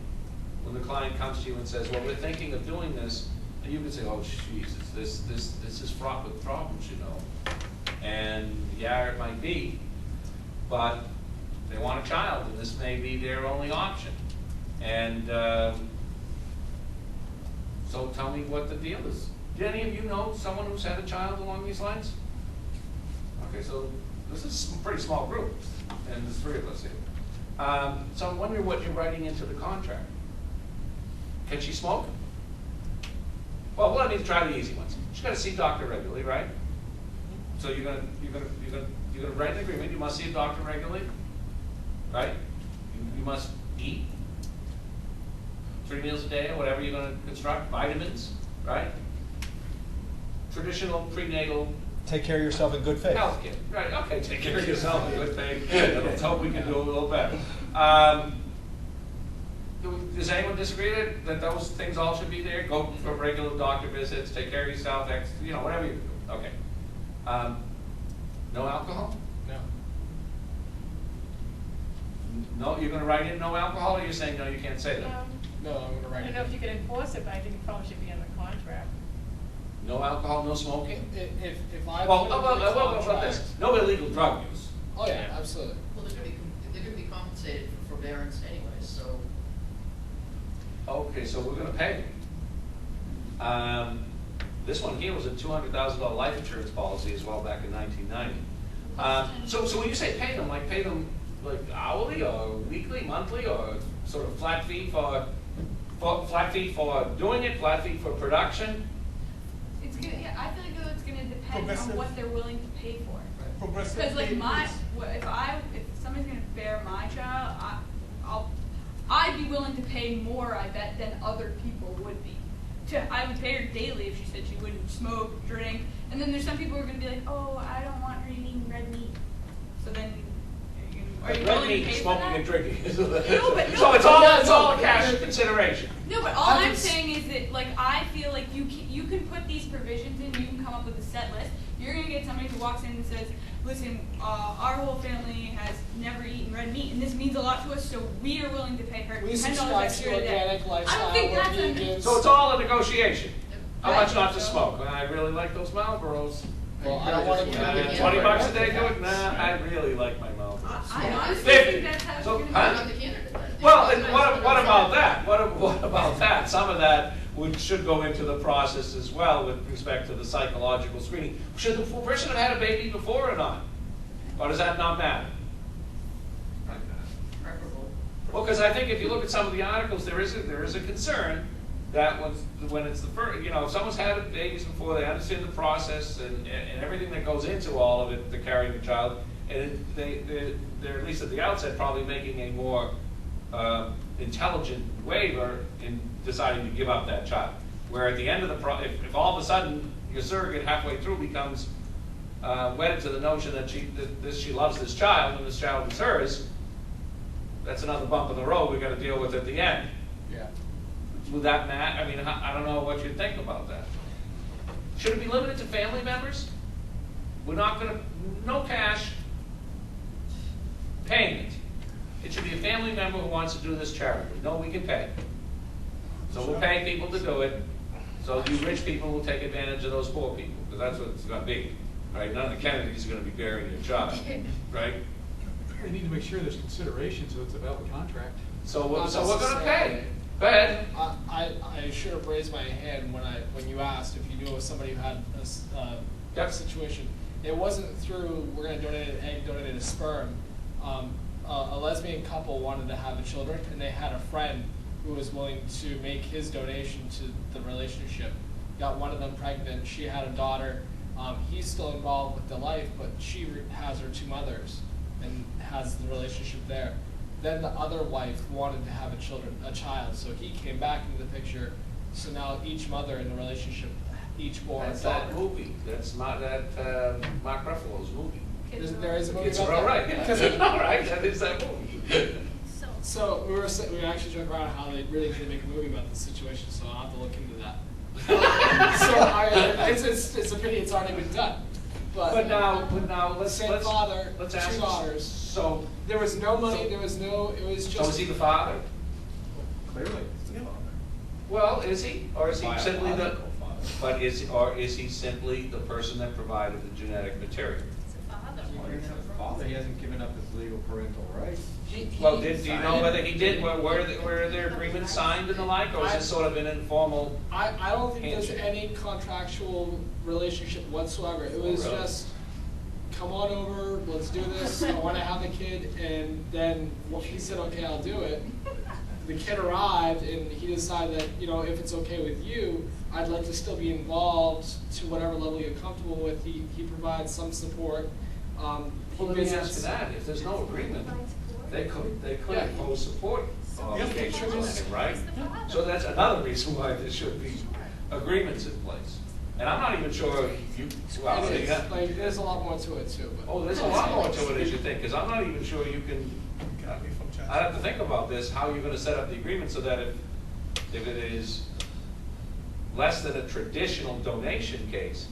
when the client comes to you and says, well, we're thinking of doing this, and you can say, oh, Jesus, this is fraught with problems, you know. And yeah, it might be, but they want a child, and this may be their only option. And so tell me what the deal is. Do any of you know someone who's had a child along these lines? Okay, so this is a pretty small group, and there's 3 of us here. So I'm wondering what you're writing into the contract. Can she smoke? Well, let me try the easy ones. She's got to see a doctor regularly, right? So you're gonna write an agreement. You must see a doctor regularly, right? You must eat 3 meals a day or whatever you're going to construct. Vitamins, right? Traditional prenatal. Take care of yourself in good faith. Health care, right? Okay, take care of yourself in good faith. Let's hope we can do a little better. Does anyone disagree that those things all should be there? Go for regular doctor visits, take care of yourself, whatever you do. Okay. No alcohol? No. No, you're going to write in no alcohol, or you're saying no, you can't say that? No, I'm gonna I write don't it. know if you can enforce it, but I think it probably should be in the contract. No alcohol, no smoking? If I. Well, put in how the about contract- this? No illegal drug use. Oh, yeah, absolutely. Well, they're gonna be compensated for forbearance anyways, so. Okay, so we're going to pay them. This one here was a $200,000 life insurance policy as well back in 1990. So when you say pay them like hourly or weekly, monthly, or sort of flat fee for Flat fee for doing it, flat fee for production? It's gonna, yeah, I feel like though it's gonna depend on Progressive. what they're willing to pay for. Progressive Because like pay my, increase. if somebody's gonna bear my child, I'd be willing to pay more, I bet, than other people would be. I would pay her daily if she said she wouldn't smoke, drink, and then there's some people who are gonna be like, oh, I don't want her eating red meat. So then, are you Red willing to meat, pay for smoking that? and drinking. but- So no, it's but- all a cash consideration. No, but all I'm saying is that, like, I feel like you can put these provisions in, you can come up with a set list. You're gonna get somebody who walks in and says, listen, our whole family has never eaten red meat, and this means a lot to us, so we are willing to pay her We $10 subscribe extra to a day. organic I lifestyle, don't think we're that's vegans. So it's all a negotiation. How Right. much not to smoke? I really like those Marlboros. Well, I don't wanna $20 get a day, do it? Nah, I really like my Marlboros. I honestly 50. think that's how it's So, gonna huh? be. Not the candidate then. Well, and what about that? What about that? Some of that should go into the process as well with respect to the psychological screening. Should the person have had a baby before or not? Or does that not matter? Preferable. Well, because I think if you look at some of the articles, there is a concern that when it's the first, if someone's had babies before, they understand the process and everything that goes into all of it to carrying the child, and they're at least at the outset probably making a more intelligent waiver in deciding to give up that child. Where at the end of the if all of a sudden your surrogate halfway through becomes wedded to the notion that she loves this child and this child is hers, that's another bump in the road we got to deal with at the end. Yeah. Would that matter? I mean, I don't know what you think about that. Should it be limited to family members? We're not going to, no cash payment. It should be a family member who wants to do this charitably. No, we can pay. So we'll pay people to do it. So you rich people will take advantage of those poor people, because that's what it's going to be. Right? None of the Kennedys are going to be burying your child. Right? They need to make sure there's consideration, so it's a valid contract. So we're Not going to pay. necessarily. Go ahead. I should have raised my hand when you asked if you knew of somebody who had a Yep. situation. It wasn't through we're going to donate an egg, donate a sperm. A lesbian couple wanted to have children, and they had a friend who was willing to make his donation to the relationship. Got one of them pregnant. She had a daughter. He's still involved with the life, but she has her two mothers and has the relationship there. Then the other wife wanted to have a child, so he came back into the picture. So now each mother in the relationship, each born a That's daughter. that movie. That's Mark Ruffalo's movie. There is a movie It's about all that. right. Yeah. All right. That is that movie. So we were actually joking around how they really need to make a movie about this situation, so I'll have to look into that. It's a pity it's already been done. But now let's same father, let's two ask. daughters. So There was no money. There was no. It was just. so is he the father? Clearly, it's the father. Well, is he, or is he simply the? Biological father. But is he simply the person that provided the genetic material? It's a father. Father, he hasn't given up his legal parental rights. Well, do you know whether he did? Were there agreements signed and the like, or is this sort of an informal? I don't think there's handshake? any contractual relationship whatsoever. It was Really? just, come on over, let's do this, I wanna have a kid, and then he said, okay, I'll do it. The kid arrived, and he decided that, if it's okay with you, I'd like to still be involved to whatever level you're comfortable with. He provides some support. He Well, let me ask you visits- that, if there's no agreement, they could Yeah. impose support obligations on him, right? It's the father. So that's another reason why there should be agreements in place. And I'm not even sure well, It is, yeah. like, there's a lot more to it too, but. Oh, there's a lot more to it as you think, because I'm not even sure you can, I'd have to think about this, how you're gonna set up the agreement so that if it is less than a traditional donation case,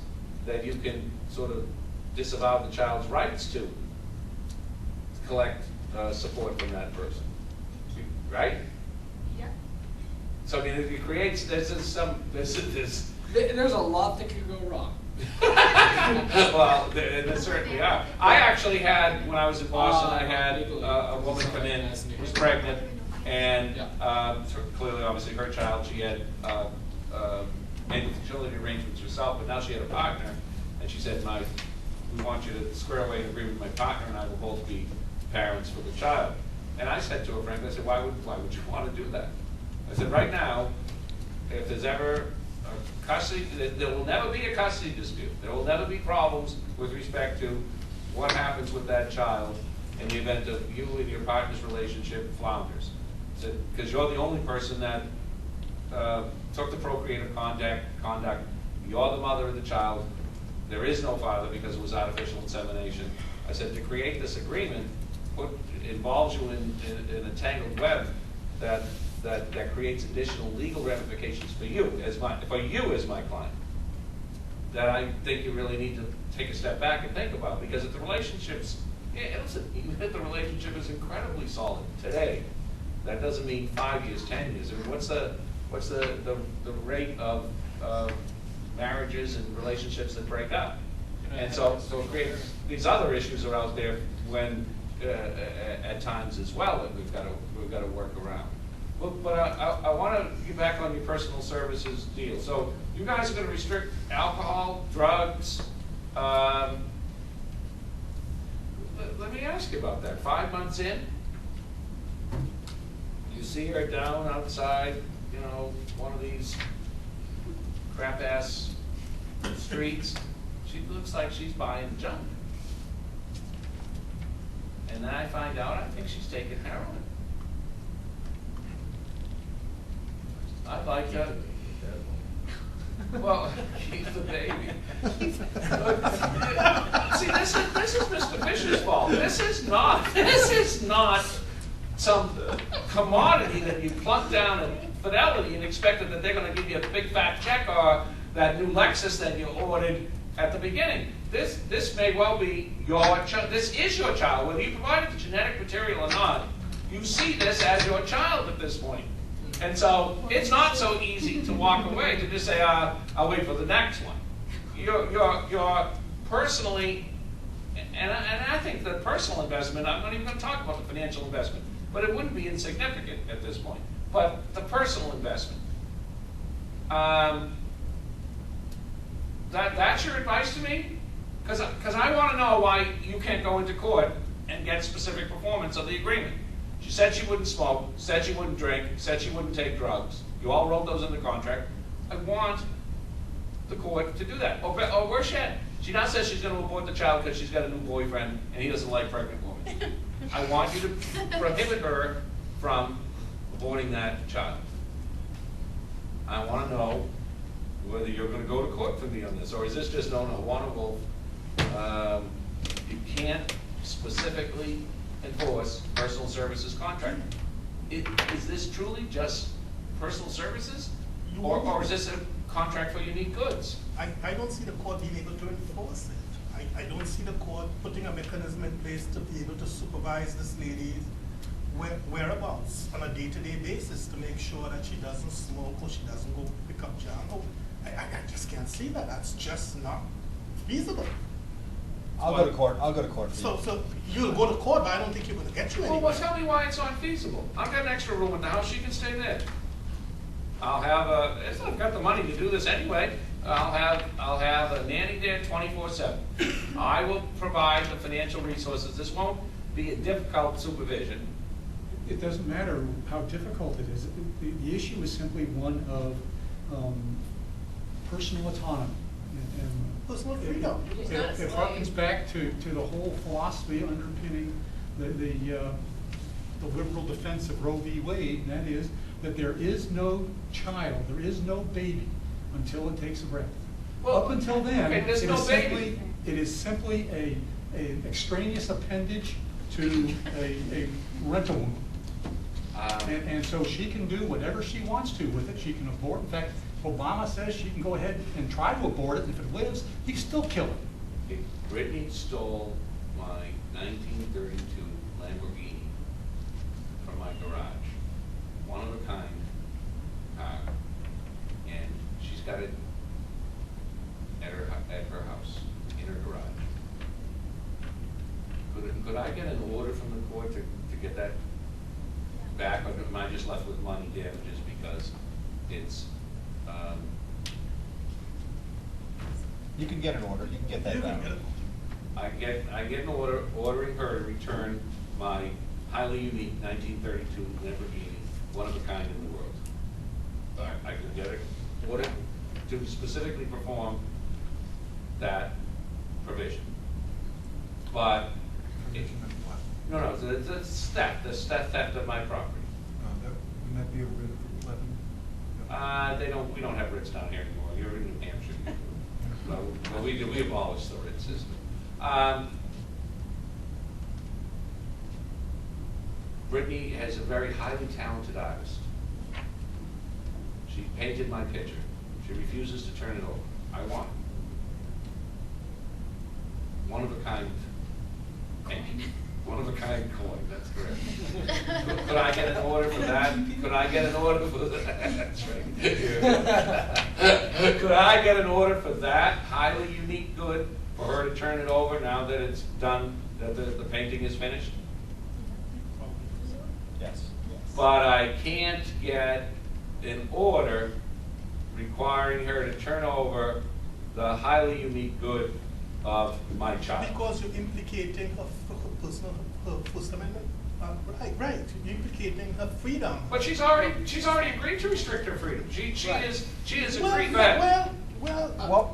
that you can sort of disavow the child's rights to collect support from that person, right? Yeah. So I mean, it creates, there's There's a lot that could go wrong. well, there certainly are. I actually had, when I was in Boston, I had legally. a woman come in who was pregnant, and Yeah. clearly, obviously, her child, she had made the fertility arrangements herself, but now she had a partner, and she said, we want you to square away an agreement with my partner, and I will both be parents for the child. And I said to her, frankly, I said, why would you want to do that? I said, right now, if there's ever a custody, there will never be a custody dispute. There will never be problems with respect to what happens with that child in the event of you and your partner's relationship flounders. I said, because you're the only person that took the procreative conduct, you're the mother of the child, there is no father because it was artificial insemination. I said, to create this agreement involves you in a tangled web that creates additional legal ramifications for you as my client, that I think you really need to take a step back and think about, because if the relationship's, listen, even if the relationship is incredibly solid today, that doesn't mean 5 years, 10 years. I mean, what's the rate of marriages and relationships that break up? And so it creates, these other issues are out there when at times as well that we've got to work around. But I want to get back on your personal services deal. So you guys are going to restrict alcohol, drugs. Let me ask you about that. 5 months in, you see her down outside, you know, one of these crap-ass streets. She looks like she's buying junk. And then I find out, I think she's taking heroin. I'd like to. Well, keep the baby. See, this is Mr. Fisher's fault. This is not some commodity that you plunk down at Fidelity and expected that they're going to give you a big fat check or that new Lexus that you ordered at the beginning. This may well be your child. This is your child. Whether you provided the genetic material or not, you see this as your child at this point. And so it's not so easy to walk away, to just say, I'll wait for the next one. You're personally, and I think the personal investment, I'm not even going to talk about the financial investment, but it wouldn't be insignificant at this point. But the personal investment, that's your advice to me? Because I want to know why you can't go into court and get specific performance of the agreement. She said she wouldn't smoke, said she wouldn't drink, said she wouldn't take drugs. You all wrote those in the contract. I want the court to do that. Or worse yet, she now says she's going to abort the child because she's got a new boyfriend and he doesn't like pregnant women. I want you to prohibit her from aborting that child. I want to know whether you're going to go to court for me on this, or is this just no, Warner Wolf? You can't specifically enforce personal services contract. Is this truly just personal services, or is this a contract for unique goods? I don't see the court being able to enforce it. I don't see the court putting a mechanism in place to be able to supervise this lady's whereabouts on a day-to-day basis to make sure that she doesn't smoke or she doesn't go pick up junk. I just can't see that. That's just not feasible. I'll go to court. I'll go to court. So you'll go to court, but I don't think you're going to get you anywhere. Well, tell me why it's not feasible. I've got an extra room in the house. She can stay there. I'll have I've got the money to do this anyway. I'll have a nanny there 24/7. I will provide the financial resources. This won't be a difficult supervision. It doesn't matter how difficult it is. The issue is simply one of personal autonomy. Personal freedom. It harkens back to the whole philosophy underpinning the liberal defense of Roe v. Wade, and that is that there is no child, there is no baby until it takes a breath. Well, up until then, okay, it is simply an extraneous appendage to a rental woman. And so she can do whatever she wants to with it. She can abort. In fact, Obama says she can go ahead and try to abort it, and if it lives, he can still kill it. Brittany stole my 1932 Lamborghini from my garage. One of a kind car. And she's got it at her house, in her garage. Could I get an order from the court to get that back, or am I just left with money damages because it's You can get an order. You can get that back. I get an order ordering her to return my highly unique 1932 Lamborghini, one of a kind in the world. I could get an order to specifically perform that provision. But, no, it's theft, the theft of my property. Wouldn't that be a writ of 11? We don't have writs down here anymore. You're in New Hampshire. Well, we abolished the writ system. Brittany is a very highly talented artist. She painted my picture. She refuses to turn it over. I want it. One of a kind painting. One of a kind coin, that's correct. Could I get an order for that? Could I get an order for that? That's right. Could I get an order for that highly unique good for her to turn it over now that it's done, that the painting is finished? Yes. But I can't get an order requiring her to turn over the highly unique good of my child. Because you're implicating her personal, her First Amendment, right, you're implicating her freedom. But she's already agreed to restrict her freedom. She has agreed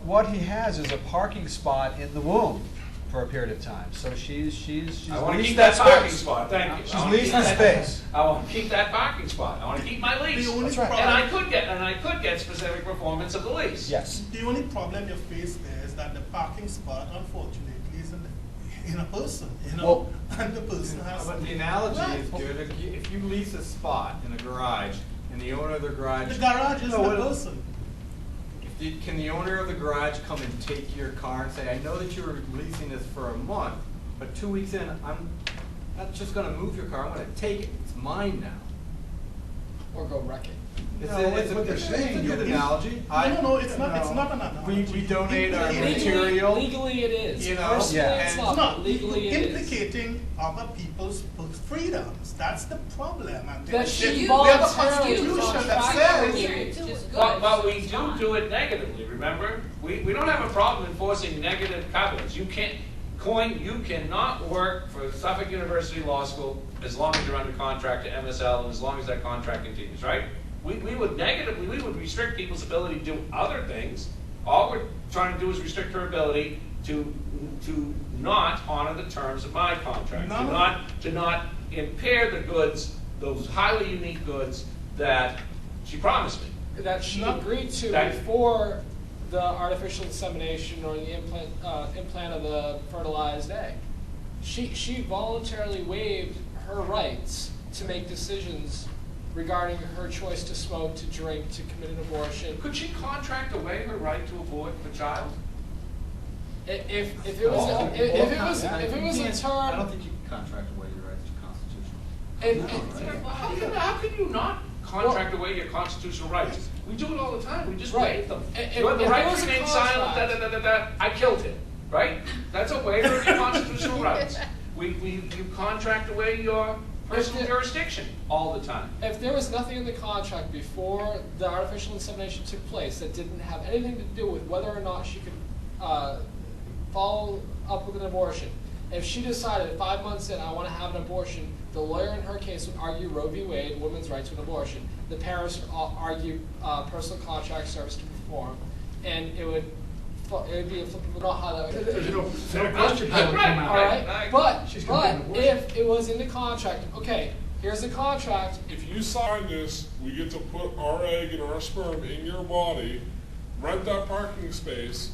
What he has is a parking spot in the womb for a period of time. So she's I want to leased keep that parking space. spot, thank you. She's leased the space. I want to keep that parking spot. I want to keep my lease. The only That's right. problem- And I could get specific performance of the lease. Yes. The only problem you face there is that the parking spot, unfortunately, is in a person, and the person has. But the analogy Right. is good. If you lease a spot in a garage and the owner of the garage. The garage is the person. Can the owner of the garage come and take your car and say, I know that you were leasing this for a month, but 2 weeks in, I'm not just gonna move your car, I'm gonna take it, it's mine now. Or go wreck it. It's No, what they're saying, a good you're- analogy. No, it's not an analogy. We donate our Implicating- material. Legally it is. You know, Personally yeah. it's It's not, not but legally it is. implicating other people's freedoms. That's the problem. And That she we have a voluntarily constitution that contracted says. with you. Which is good. But we It's do fine. do it negatively, remember? We don't have a problem enforcing negative covenants. You cannot work for Suffolk University Law School as long as you're under contract to MSL and as long as that contract continues, right? We would restrict people's ability to do other things. All we're trying to do is restrict her ability to not honor the terms of my contract, to not impair the goods, those highly unique goods that she promised me. That she agreed to That- before the artificial insemination or the implant of the fertilized egg. She voluntarily waived her rights to make decisions regarding her choice to smoke, to drink, to commit an abortion. Could she contract away her right to abort the child? If it was a term. I don't think you can contract away your rights to constitutional. How can you not contract away your constitutional rights? We do it all the time, we just Right. waive them. If- You have the if right there to was a remain silent, I killed him, right? That's a waiver of your constitutional rights. You contract away your personal jurisdiction all the time. If there was nothing in the contract before the artificial insemination took place that didn't have anything to do with whether or not she could follow up with an abortion, if she decided 5 months in, I want to have an abortion, the lawyer in her case would argue Roe v. Wade, women's rights to an abortion. The parents would argue personal contract service to perform, and it would be a flip of how that would. There's no question how it would come out. All right, but She's gonna get an abortion. if it was in the contract, okay, here's the contract. If you sign this, we get to put our egg and our sperm in your body, rent that parking space.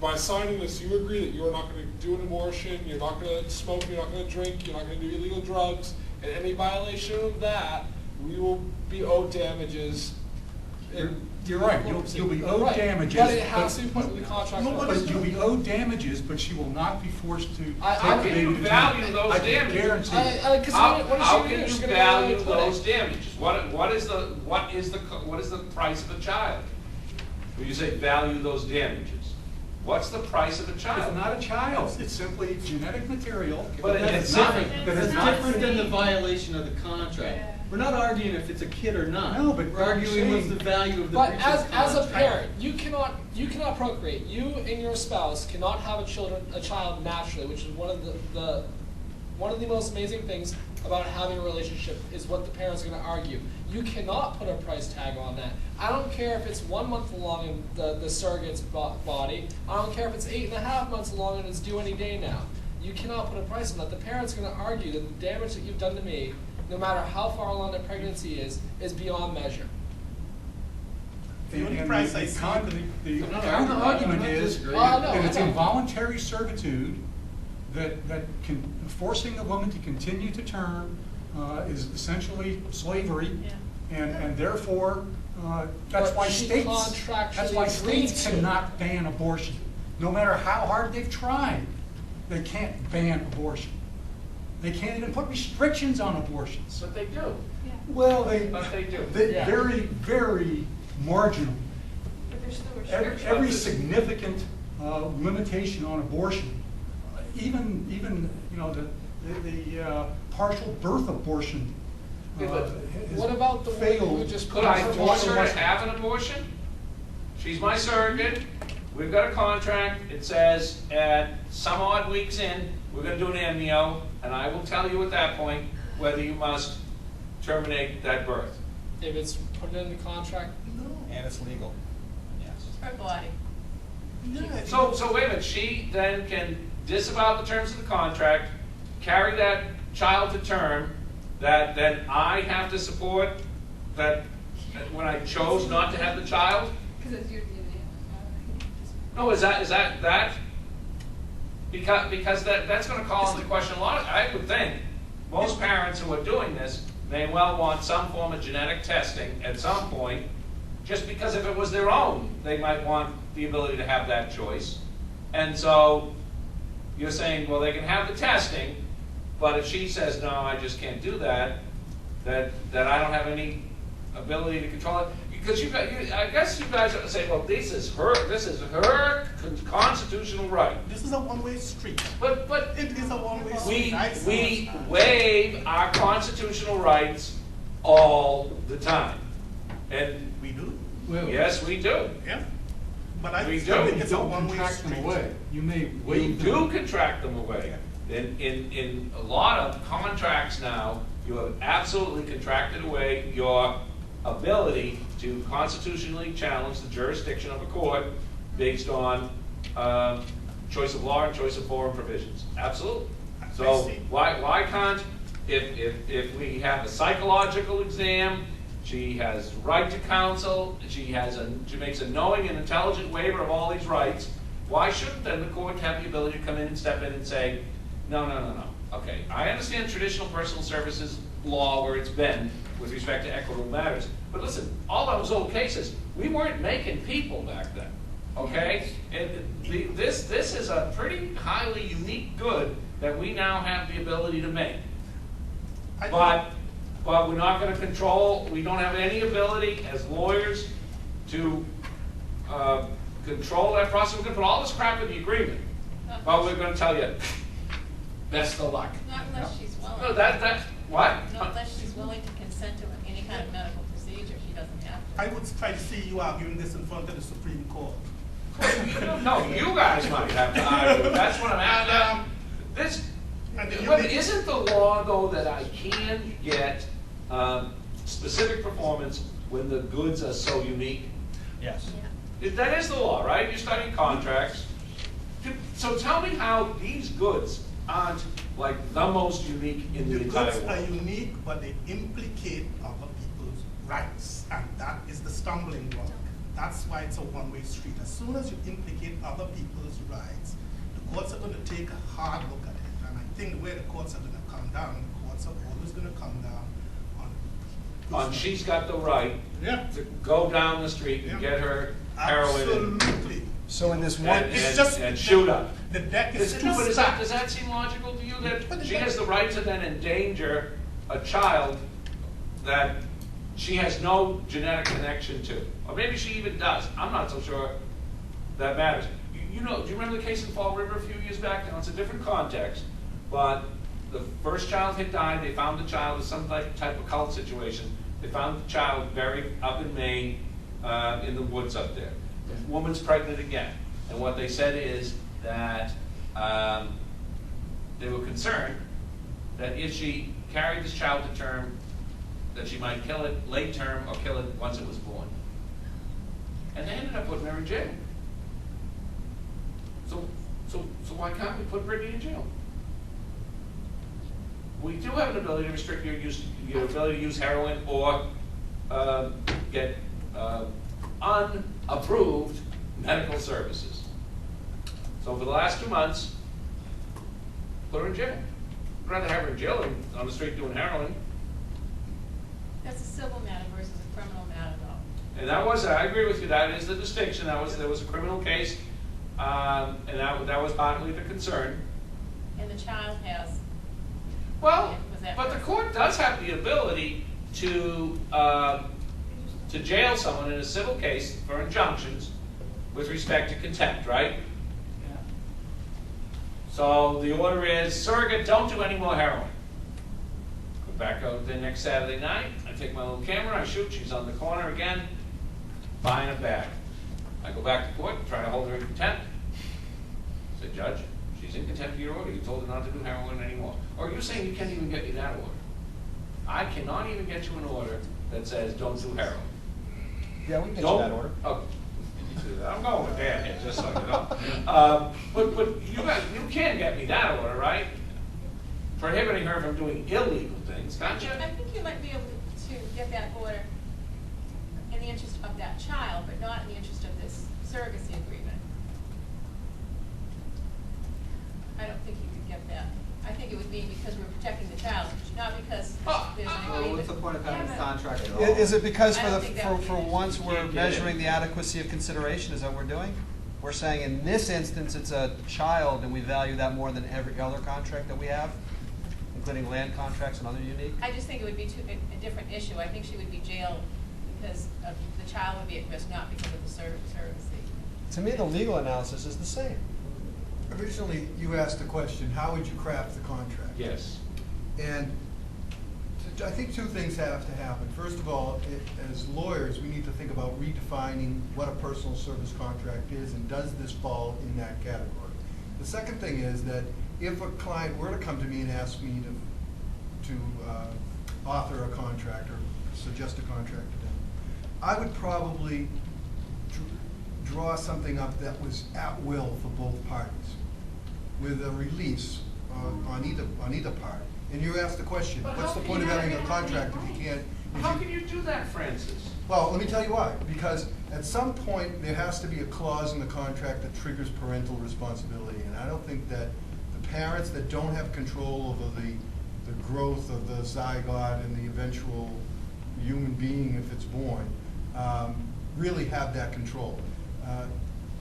By signing this, you agree that you are not going to do an abortion, you're not going to smoke, you're not going to drink, you're not going to do illegal drugs, and any violation of that, we will be owed damages. You're right, you'll be owed Right, damages. but it has to be put in the contract. But you'll be owed damages, but she will not be forced to take the How can you baby to value term. those I can damages? guarantee it. What is How she can gonna do? you She's gonna value quit those it. damages? What is the price of a child? When you say value those damages, what's the price of a child? It's not a child, it's simply genetic material. But that it's is not- different. that is It's not different than the free. violation of the contract. We're not arguing if it's a kid or not. No, but We're arguing what's saying- the value of the But breach of the as a contract. parent, you cannot procreate. You and your spouse cannot have a child naturally, which is one of the most amazing things about having a relationship is what the parent's gonna argue. You cannot put a price tag on that. I don't care if it's 1 month along in the surrogate's body. I don't care if it's 8.5 months along and it's due any day now. You cannot put a price on that. The parent's gonna argue that the damage that you've done to me, no matter how far along the pregnancy is beyond measure. The only And price the I see- the No, counter argument I'm not is disagreeing. that it's I know. involuntary servitude, that forcing the woman to continue to term is essentially slavery, and therefore, that's But why she states, contractually agreed to. cannot ban abortion. No matter how hard they've tried, they can't ban abortion. They can't even put restrictions on abortions. But they do. Well, But they do. Yeah. very, very marginal. But there's still Every, restrictions. every significant limitation on abortion, even the partial birth abortion. Yeah, but has What about the woman who failed. just Could I force her to have an abortion? She's my surrogate, we've got a contract, it says at some odd weeks in, we're gonna do an amnio, and I will tell you at that point whether you must terminate that birth. If it's put in the contract, And it's legal. Yes. Her body. Yeah, So wait a minute, she then can disavow the terms of the contract, carry that child to term, that then I have to support that when I chose not to have the child? Because it's your DNA. No, is that? Because that's gonna call into question a lot of, I would think, most parents who are doing this may well want some form of genetic testing at some point, just because if it was their own, they might want the ability to have that choice. And so, you're saying, well, they can have the testing, but if she says, no, I just can't do that, that I don't have any ability to control it, because I guess you guys are saying, well, this is her constitutional right. This is a one-way street. But It is a one-way street. we waive our constitutional rights all the time. And We do, yes, we do. yeah. But I We still do. think You it's a don't one-way contract them street. away. You may We waive do them. contract them away. In a lot of contracts now, you have absolutely contracted away your ability to constitutionally challenge the jurisdiction of a court based on choice of law and choice of forum provisions. Absolutely. So I see. why can't, if we have a psychological exam, she has right to counsel, she makes a knowing and intelligent waiver of all these rights, why shouldn't then the court have the ability to come in and step in and say, no. Okay, I understand traditional personal services law where it's been with respect to equitable matters. But listen, all those old cases, we weren't making people back then, okay? And this is a pretty highly unique good that we now have the ability to make. But we're not gonna control, we don't have any ability as lawyers to control that process. We're gonna put all this crap in the agreement, but we're gonna tell you, best of luck. Not unless she's willing. No, that, what? Not unless she's willing to consent to any kind of medical procedure, she doesn't have to. I would try to see you arguing this in front of the Supreme Court. No, you guys might have to argue, that's what I'm after. But isn't the law, though, that I can get specific performance when the goods are so unique? Yes. That is the law, right? You study contracts. So tell me how these goods aren't like the most unique in the The entire goods are world. unique, but they implicate other people's rights, and that is the stumbling block. That's why it's a one-way street. As soon as you implicate other people's rights, the courts are going to take a hard look at it. And I think where the courts are going to come down, the courts are always going to come down on. She's got the right Yeah. to go down the street and get her heroin Absolutely. So in this one, and shoot up. The deck is too But stacked. does that seem logical to you, But that the she deck- has the right to then endanger a child that she has no genetic connection to? Or maybe she even does, I'm not so sure that matters. Do you remember the case in Fall River a few years back? Now, it's a different context, but the first child had died, they found the child in some type of cult situation. They found the child buried up in Maine, in the woods up there. The woman's pregnant again, and what they said is that they were concerned that if she carried this child to term, that she might kill it late term or kill it once it was born. And they ended up putting her in jail. So why can't we put Brittany in jail? We do have an ability to restrict your ability to use heroin or get unapproved medical services. So for the last 2 months, put her in jail. I'd rather have her in jail than on the street doing heroin. That's a civil matter versus a criminal matter, though. And that was, I agree with you, that is the distinction. There was a criminal case, and that was partly the concern. And the child has. Well, Was that but the right? court does have the ability to jail someone in a civil case for injunctions with respect to contempt, right? Yeah. So the order is, surrogate, don't do any more heroin. Go back out the next Saturday night, I take my little camera, I shoot, she's on the corner again, buying a bag. I go back to court, try to hold her in contempt. Say, Judge, she's in contempt of your order, you told her not to do heroin anymore. Or you're saying you can't even get me that order. I cannot even get you an order that says don't do heroin. Yeah, we can get you that order. Oh, I'm going with Dan here, just so you know. But you can get me that order, right? Prohibiting her from doing illegal things, can't you? I think you might be able to get that order in the interest of that child, but not in the interest of this surrogacy agreement. I don't think you could get that. I think it would be because we're protecting the child, not because there's an agreement. Well, what's the point of having a contract at all? Is it because I don't think that would be for the- once You we're can't get measuring it. the adequacy of consideration, is that what we're doing? We're saying in this instance, it's a child and we value that more than every other contract that we have, including land contracts and other unique? I just think it would be a different issue. I think she would be jailed because of, the child would be at risk, not because of the surrogacy. To me, the legal analysis is the same. Originally, you asked the question, how would you craft the contract? Yes. And I think two things have to happen. First of all, as lawyers, we need to think about redefining what a personal service contract is and does this fall in that category. The second thing is that if a client were to come to me and ask me to author a contract or suggest a contract to them, I would probably draw something up that was at will for both parties, with a release on either part. And you asked the question, But what's how the can point of you having have a it contract right? if you can't? How can you do that, Francis? Well, let me tell you why. Because at some point, there has to be a clause in the contract that triggers parental responsibility. And I don't think that the parents that don't have control over the growth of the zygote and the eventual human being if it's born, really have that control.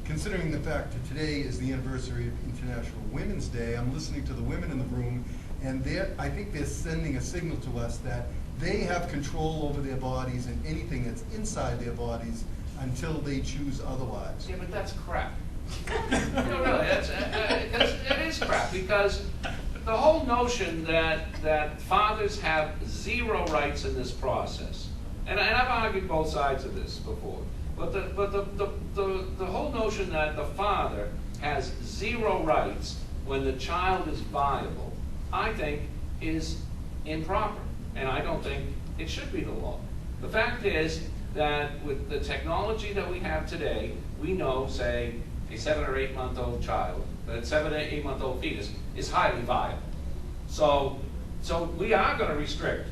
Considering the fact that today is the anniversary of International Women's Day, I'm listening to the women in the room, and I think they're sending a signal to us that they have control over their bodies and anything that's inside their bodies until they choose otherwise. Yeah, but that's crap. No, really, it is crap, because the whole notion that fathers have zero rights in this process, and I've argued both sides of this before, but the whole notion that the father has zero rights when the child is viable, I think is improper, and I don't think it should be the law. The fact is that with the technology that we have today, we know, say, a 7 or 8 month old child, that 7 or 8 month old fetus is highly viable. So we are going to restrict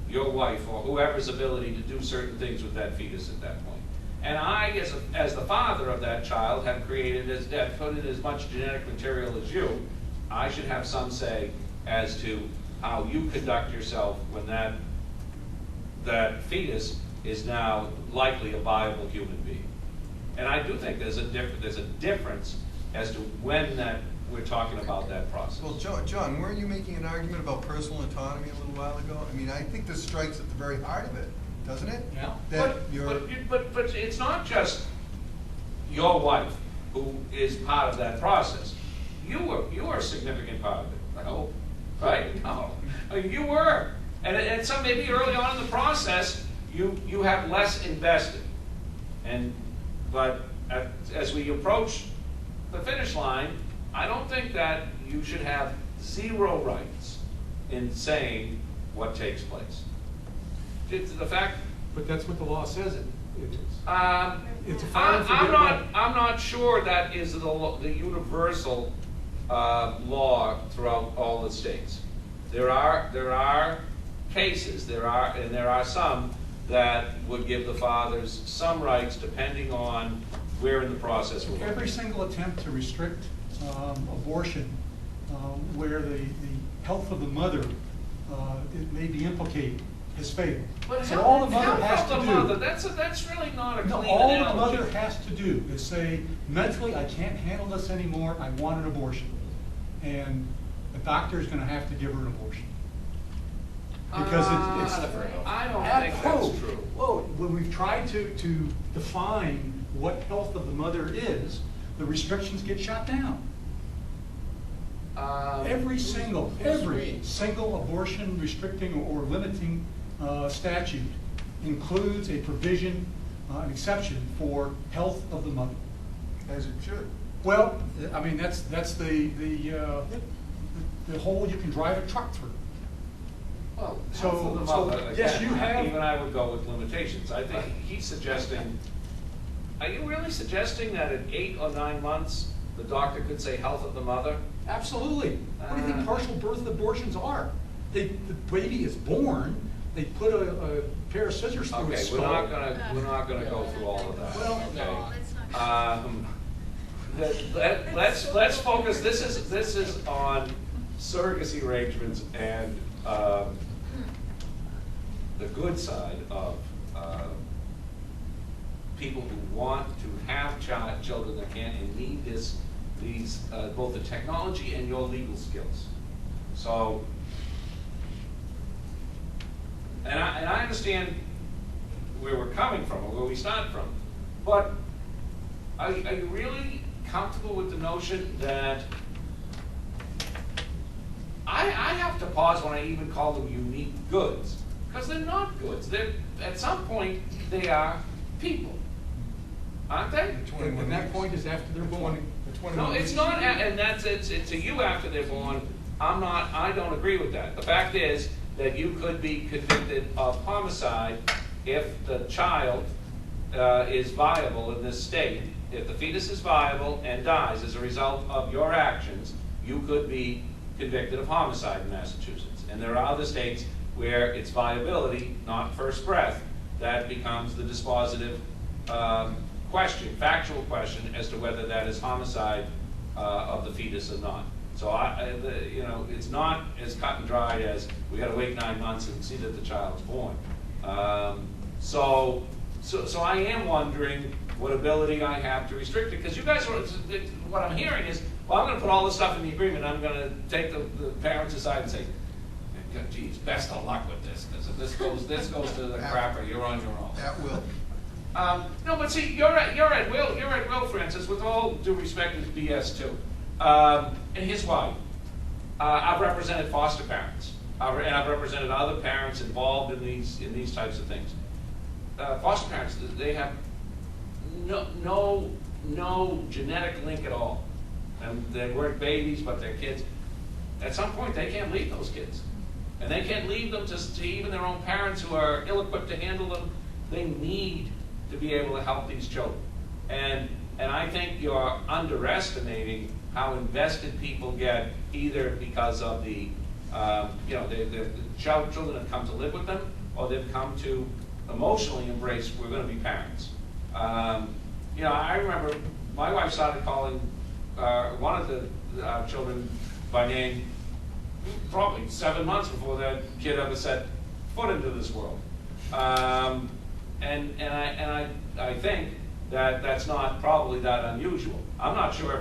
your wife or whoever's ability to do certain things with that fetus at that point. And I, as the father of that child, have put in as much genetic material as you. I should have some say as to how you conduct yourself when that fetus is now likely a viable human being. And I do think there's a difference as to when we're talking about that process. Well, John, weren't you making an argument about personal autonomy a little while ago? I mean, I think this strikes at the very heart of it, doesn't it? Yeah. But it's not just your wife who is part of that process. You are a significant part of it, I hope, right? No, you were. And some maybe early on in the process, you have less invested. But as we approach the finish line, I don't think that you should have zero rights in saying what takes place. It's the fact. But that's what the law says it is. It's a I'm not sure that is the universal law throughout all the states. There are cases, there are some that would give the fathers some rights depending on where in the process we're going. Every single attempt to restrict abortion where the health of the mother it may be implicated has failed. But so all the mother has to do. Mother, that's really not a clean all analogy. the mother has to do is say, mentally, I can't handle this anymore. I want an abortion, and the doctor is going to have to give her an abortion because it's. I don't think that's true. Whoa! When we've tried to define what health of the mother is, the restrictions get shot down. Every single abortion restricting or limiting statute includes a provision, an exception for health of the mother. As it should. Well, I mean that's the hole you can drive a truck through. Well, so yes, you have. Even I would go with limitations. I think he's suggesting. Are you really suggesting that at 8 or 9 months the doctor could say health of the mother? Absolutely. What do you think partial birth abortions are? The baby is born. They put a pair of scissors through its skull. We're not gonna go through all of that. Well, okay. Let's focus. This is on surrogacy arrangements and the good side of people who want to have children that can and need these both the technology and your legal skills. So, and I understand where we're coming from or where we start from, but are you really comfortable with the notion that I have to pause when I even call them unique goods, because they're not goods. They're, at some point, they are people, aren't they? And that point is after they're born. No, it's not, and it's a you after they're born. I don't agree with that. The fact is that you could be convicted of homicide if the child is viable in this state. If the fetus is viable and dies as a result of your actions, you could be convicted of homicide in Massachusetts. And there are other states where it's viability, not first breath, that becomes the dispositive question, factual question, as to whether that is homicide of the fetus or not. So it's not as cut and dried as we got to wait 9 months and see that the child's born. So I am wondering what ability I have to restrict it, because you guys are, what I'm hearing is, well, I'm going to put all this stuff in the agreement. I'm going to take the parents aside and say, geez, best of luck with this, because if this goes to the crapper, you're on your own. That will. No, but see, you're at will, Francis. With all due respect, is BS too. And here's why. I've represented foster parents, and I've represented other parents involved in these types of things. Foster parents, they have no genetic link at all, and they weren't babies, but they're kids. At some point, they can't leave those kids, and they can't leave them to even their own parents who are ill-equipped to handle them. They need to be able to help these children, and I think you're underestimating how invested people get, either because of the children have come to live with them, or they've come to emotionally embrace, we're going to be parents. I remember my wife started calling one of the children by name probably 7 months before that kid ever set foot into this world. And I think that that's not probably that unusual. I'm not sure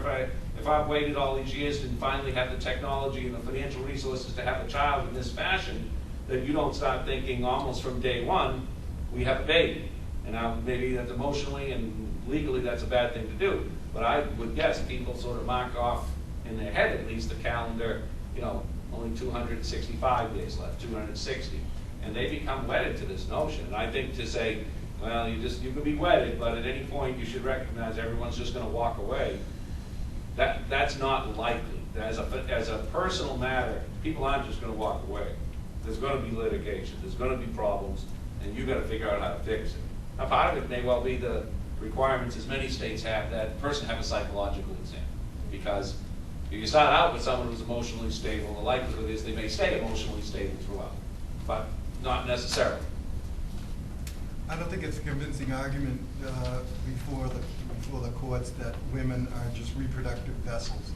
if I've waited all these years and finally have the technology and the financial resources to have a child in this fashion, that you don't start thinking almost from day one, we have a baby. And now maybe that's emotionally and legally that's a bad thing to do. But I would guess people sort of mark off in their head at least the calendar, only 265 days left, 260. And they become wedded to this notion. And I think to say, well, you can be wedded, but at any point you should recognize everyone's just going to walk away. That's not likely. as a personal matter, people aren't just gonna walk away. There's gonna be litigation, there's gonna be problems, and you gotta figure out how to fix it. Now, part of it may well be the requirements, as many states have, that person have a psychological exam. Because if you start out with someone who's emotionally stable, the likelihood is they may stay emotionally stable throughout, but not necessarily. I don't think it's a convincing argument before the courts that women are just reproductive vessels.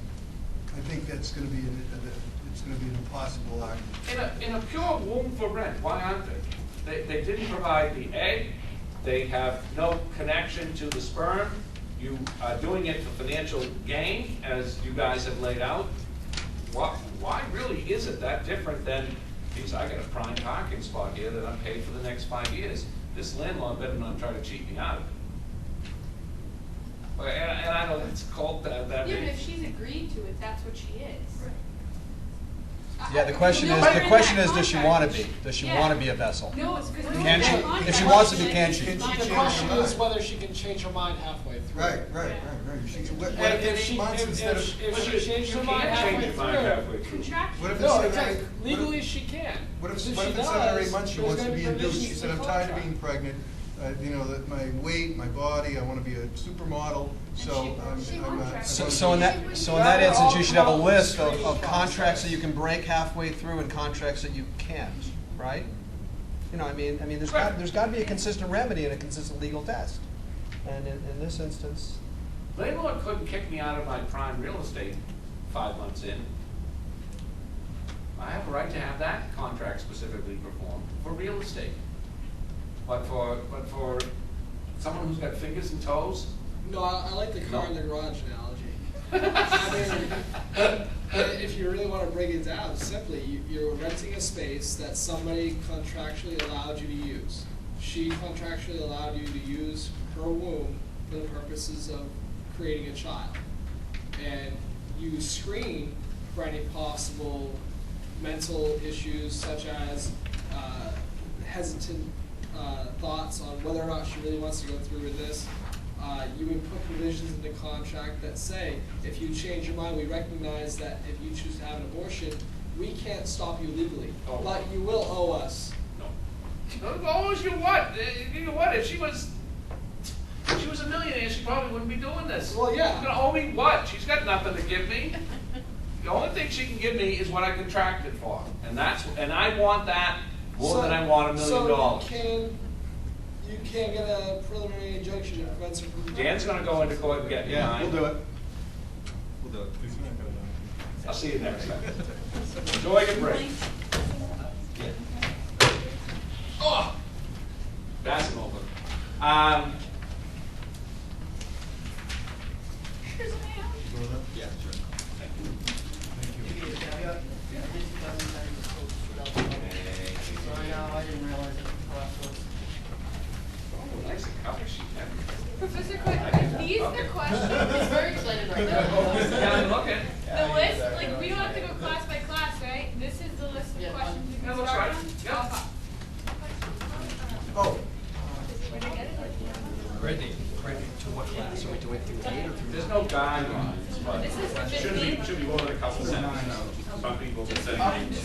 I think that's going to be it's going to be an impossible argument. In a pure womb for rent, why aren't they? They didn't provide the egg. They have no connection to the sperm. You are doing it for financial gain, as you guys have laid out. Why really is it that different than, geez, I got a prime parking spot here that I'm paid for the next 5 years. This landlord better not try to cheat me out of it. And I know it's called that. Yeah, but if she's agreed to it, that's what she is. Right. Yeah, the question is, does she want to be? Does she want to be a vessel? No, it's because. Can she? If she wants to be, can she? Can she The change question her is mind? whether she can change her mind halfway through. Right. What And if if she changes her mind Change halfway your mind halfway through. through. What if No, it's exactly. Legally she can. What if Because it's she 7 or 8 does, months she there's wants to gonna be be induced? provisions She said, in I'm the tired of contract." being pregnant. That my weight, my body, I want to be a supermodel. So So in that instance, you should have a list of contracts that you can break halfway through and contracts that you can't, right? You know, I mean, there's got to be a consistent remedy and a consistent legal test. And in this instance, Landlord couldn't kick me out of my prime real estate 5 months in. I have a right to have that contract specifically performed for real estate. But for someone who's got fingers and toes, No, I like the car No. in the garage analogy. I mean, if you really want to break it down, simply, you're renting a space that somebody contractually allowed you to use. She contractually allowed you to use her womb for the purposes of creating a child. And you screen for any possible mental issues such as hesitant thoughts on whether or not she really wants to go through with this. You would put provisions in the contract that say, if you change your mind, we recognize that if you choose to have an abortion, we can't stop you legally, Oh. but you will owe us. no. Oh, you what? You know what? If she was a millionaire, she probably wouldn't be doing this. Well, yeah. She's gonna owe me what? She's got nothing to give me. The only thing she can give me is what I contracted for, and I want that more than I want $1 million. So you can get a preliminary injunction that prevents her from. Dan's gonna go into court and get me Yeah, mine. we'll do it. We'll do it. I'll see you next time. Enjoy your break. Oh, that's an over. Here's an ad. Yeah, sure. Sorry, I didn't realize it. Oh, nice cover sheet. Professor Quick, are these the questions? He's very excited right now. Yeah, look at. The list, like, we don't have to go class by class, right? This is the list of Yeah, questions you that can looks start right. on? Yeah. Okay. Oh, Where'd I get it? ready to what class? Are we doing through 8 or through? There's no guidelines, but This is the should be more than a couple sentences. Some people would say But this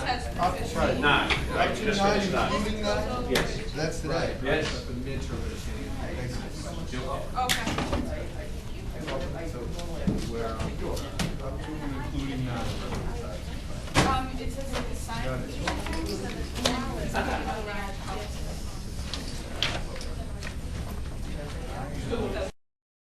has positions. right. 9. Up to Just 9, finished 9. including that? Yes. That's today. Yes. The midterm is Okay. So, where, up to and including that. It says like assignment.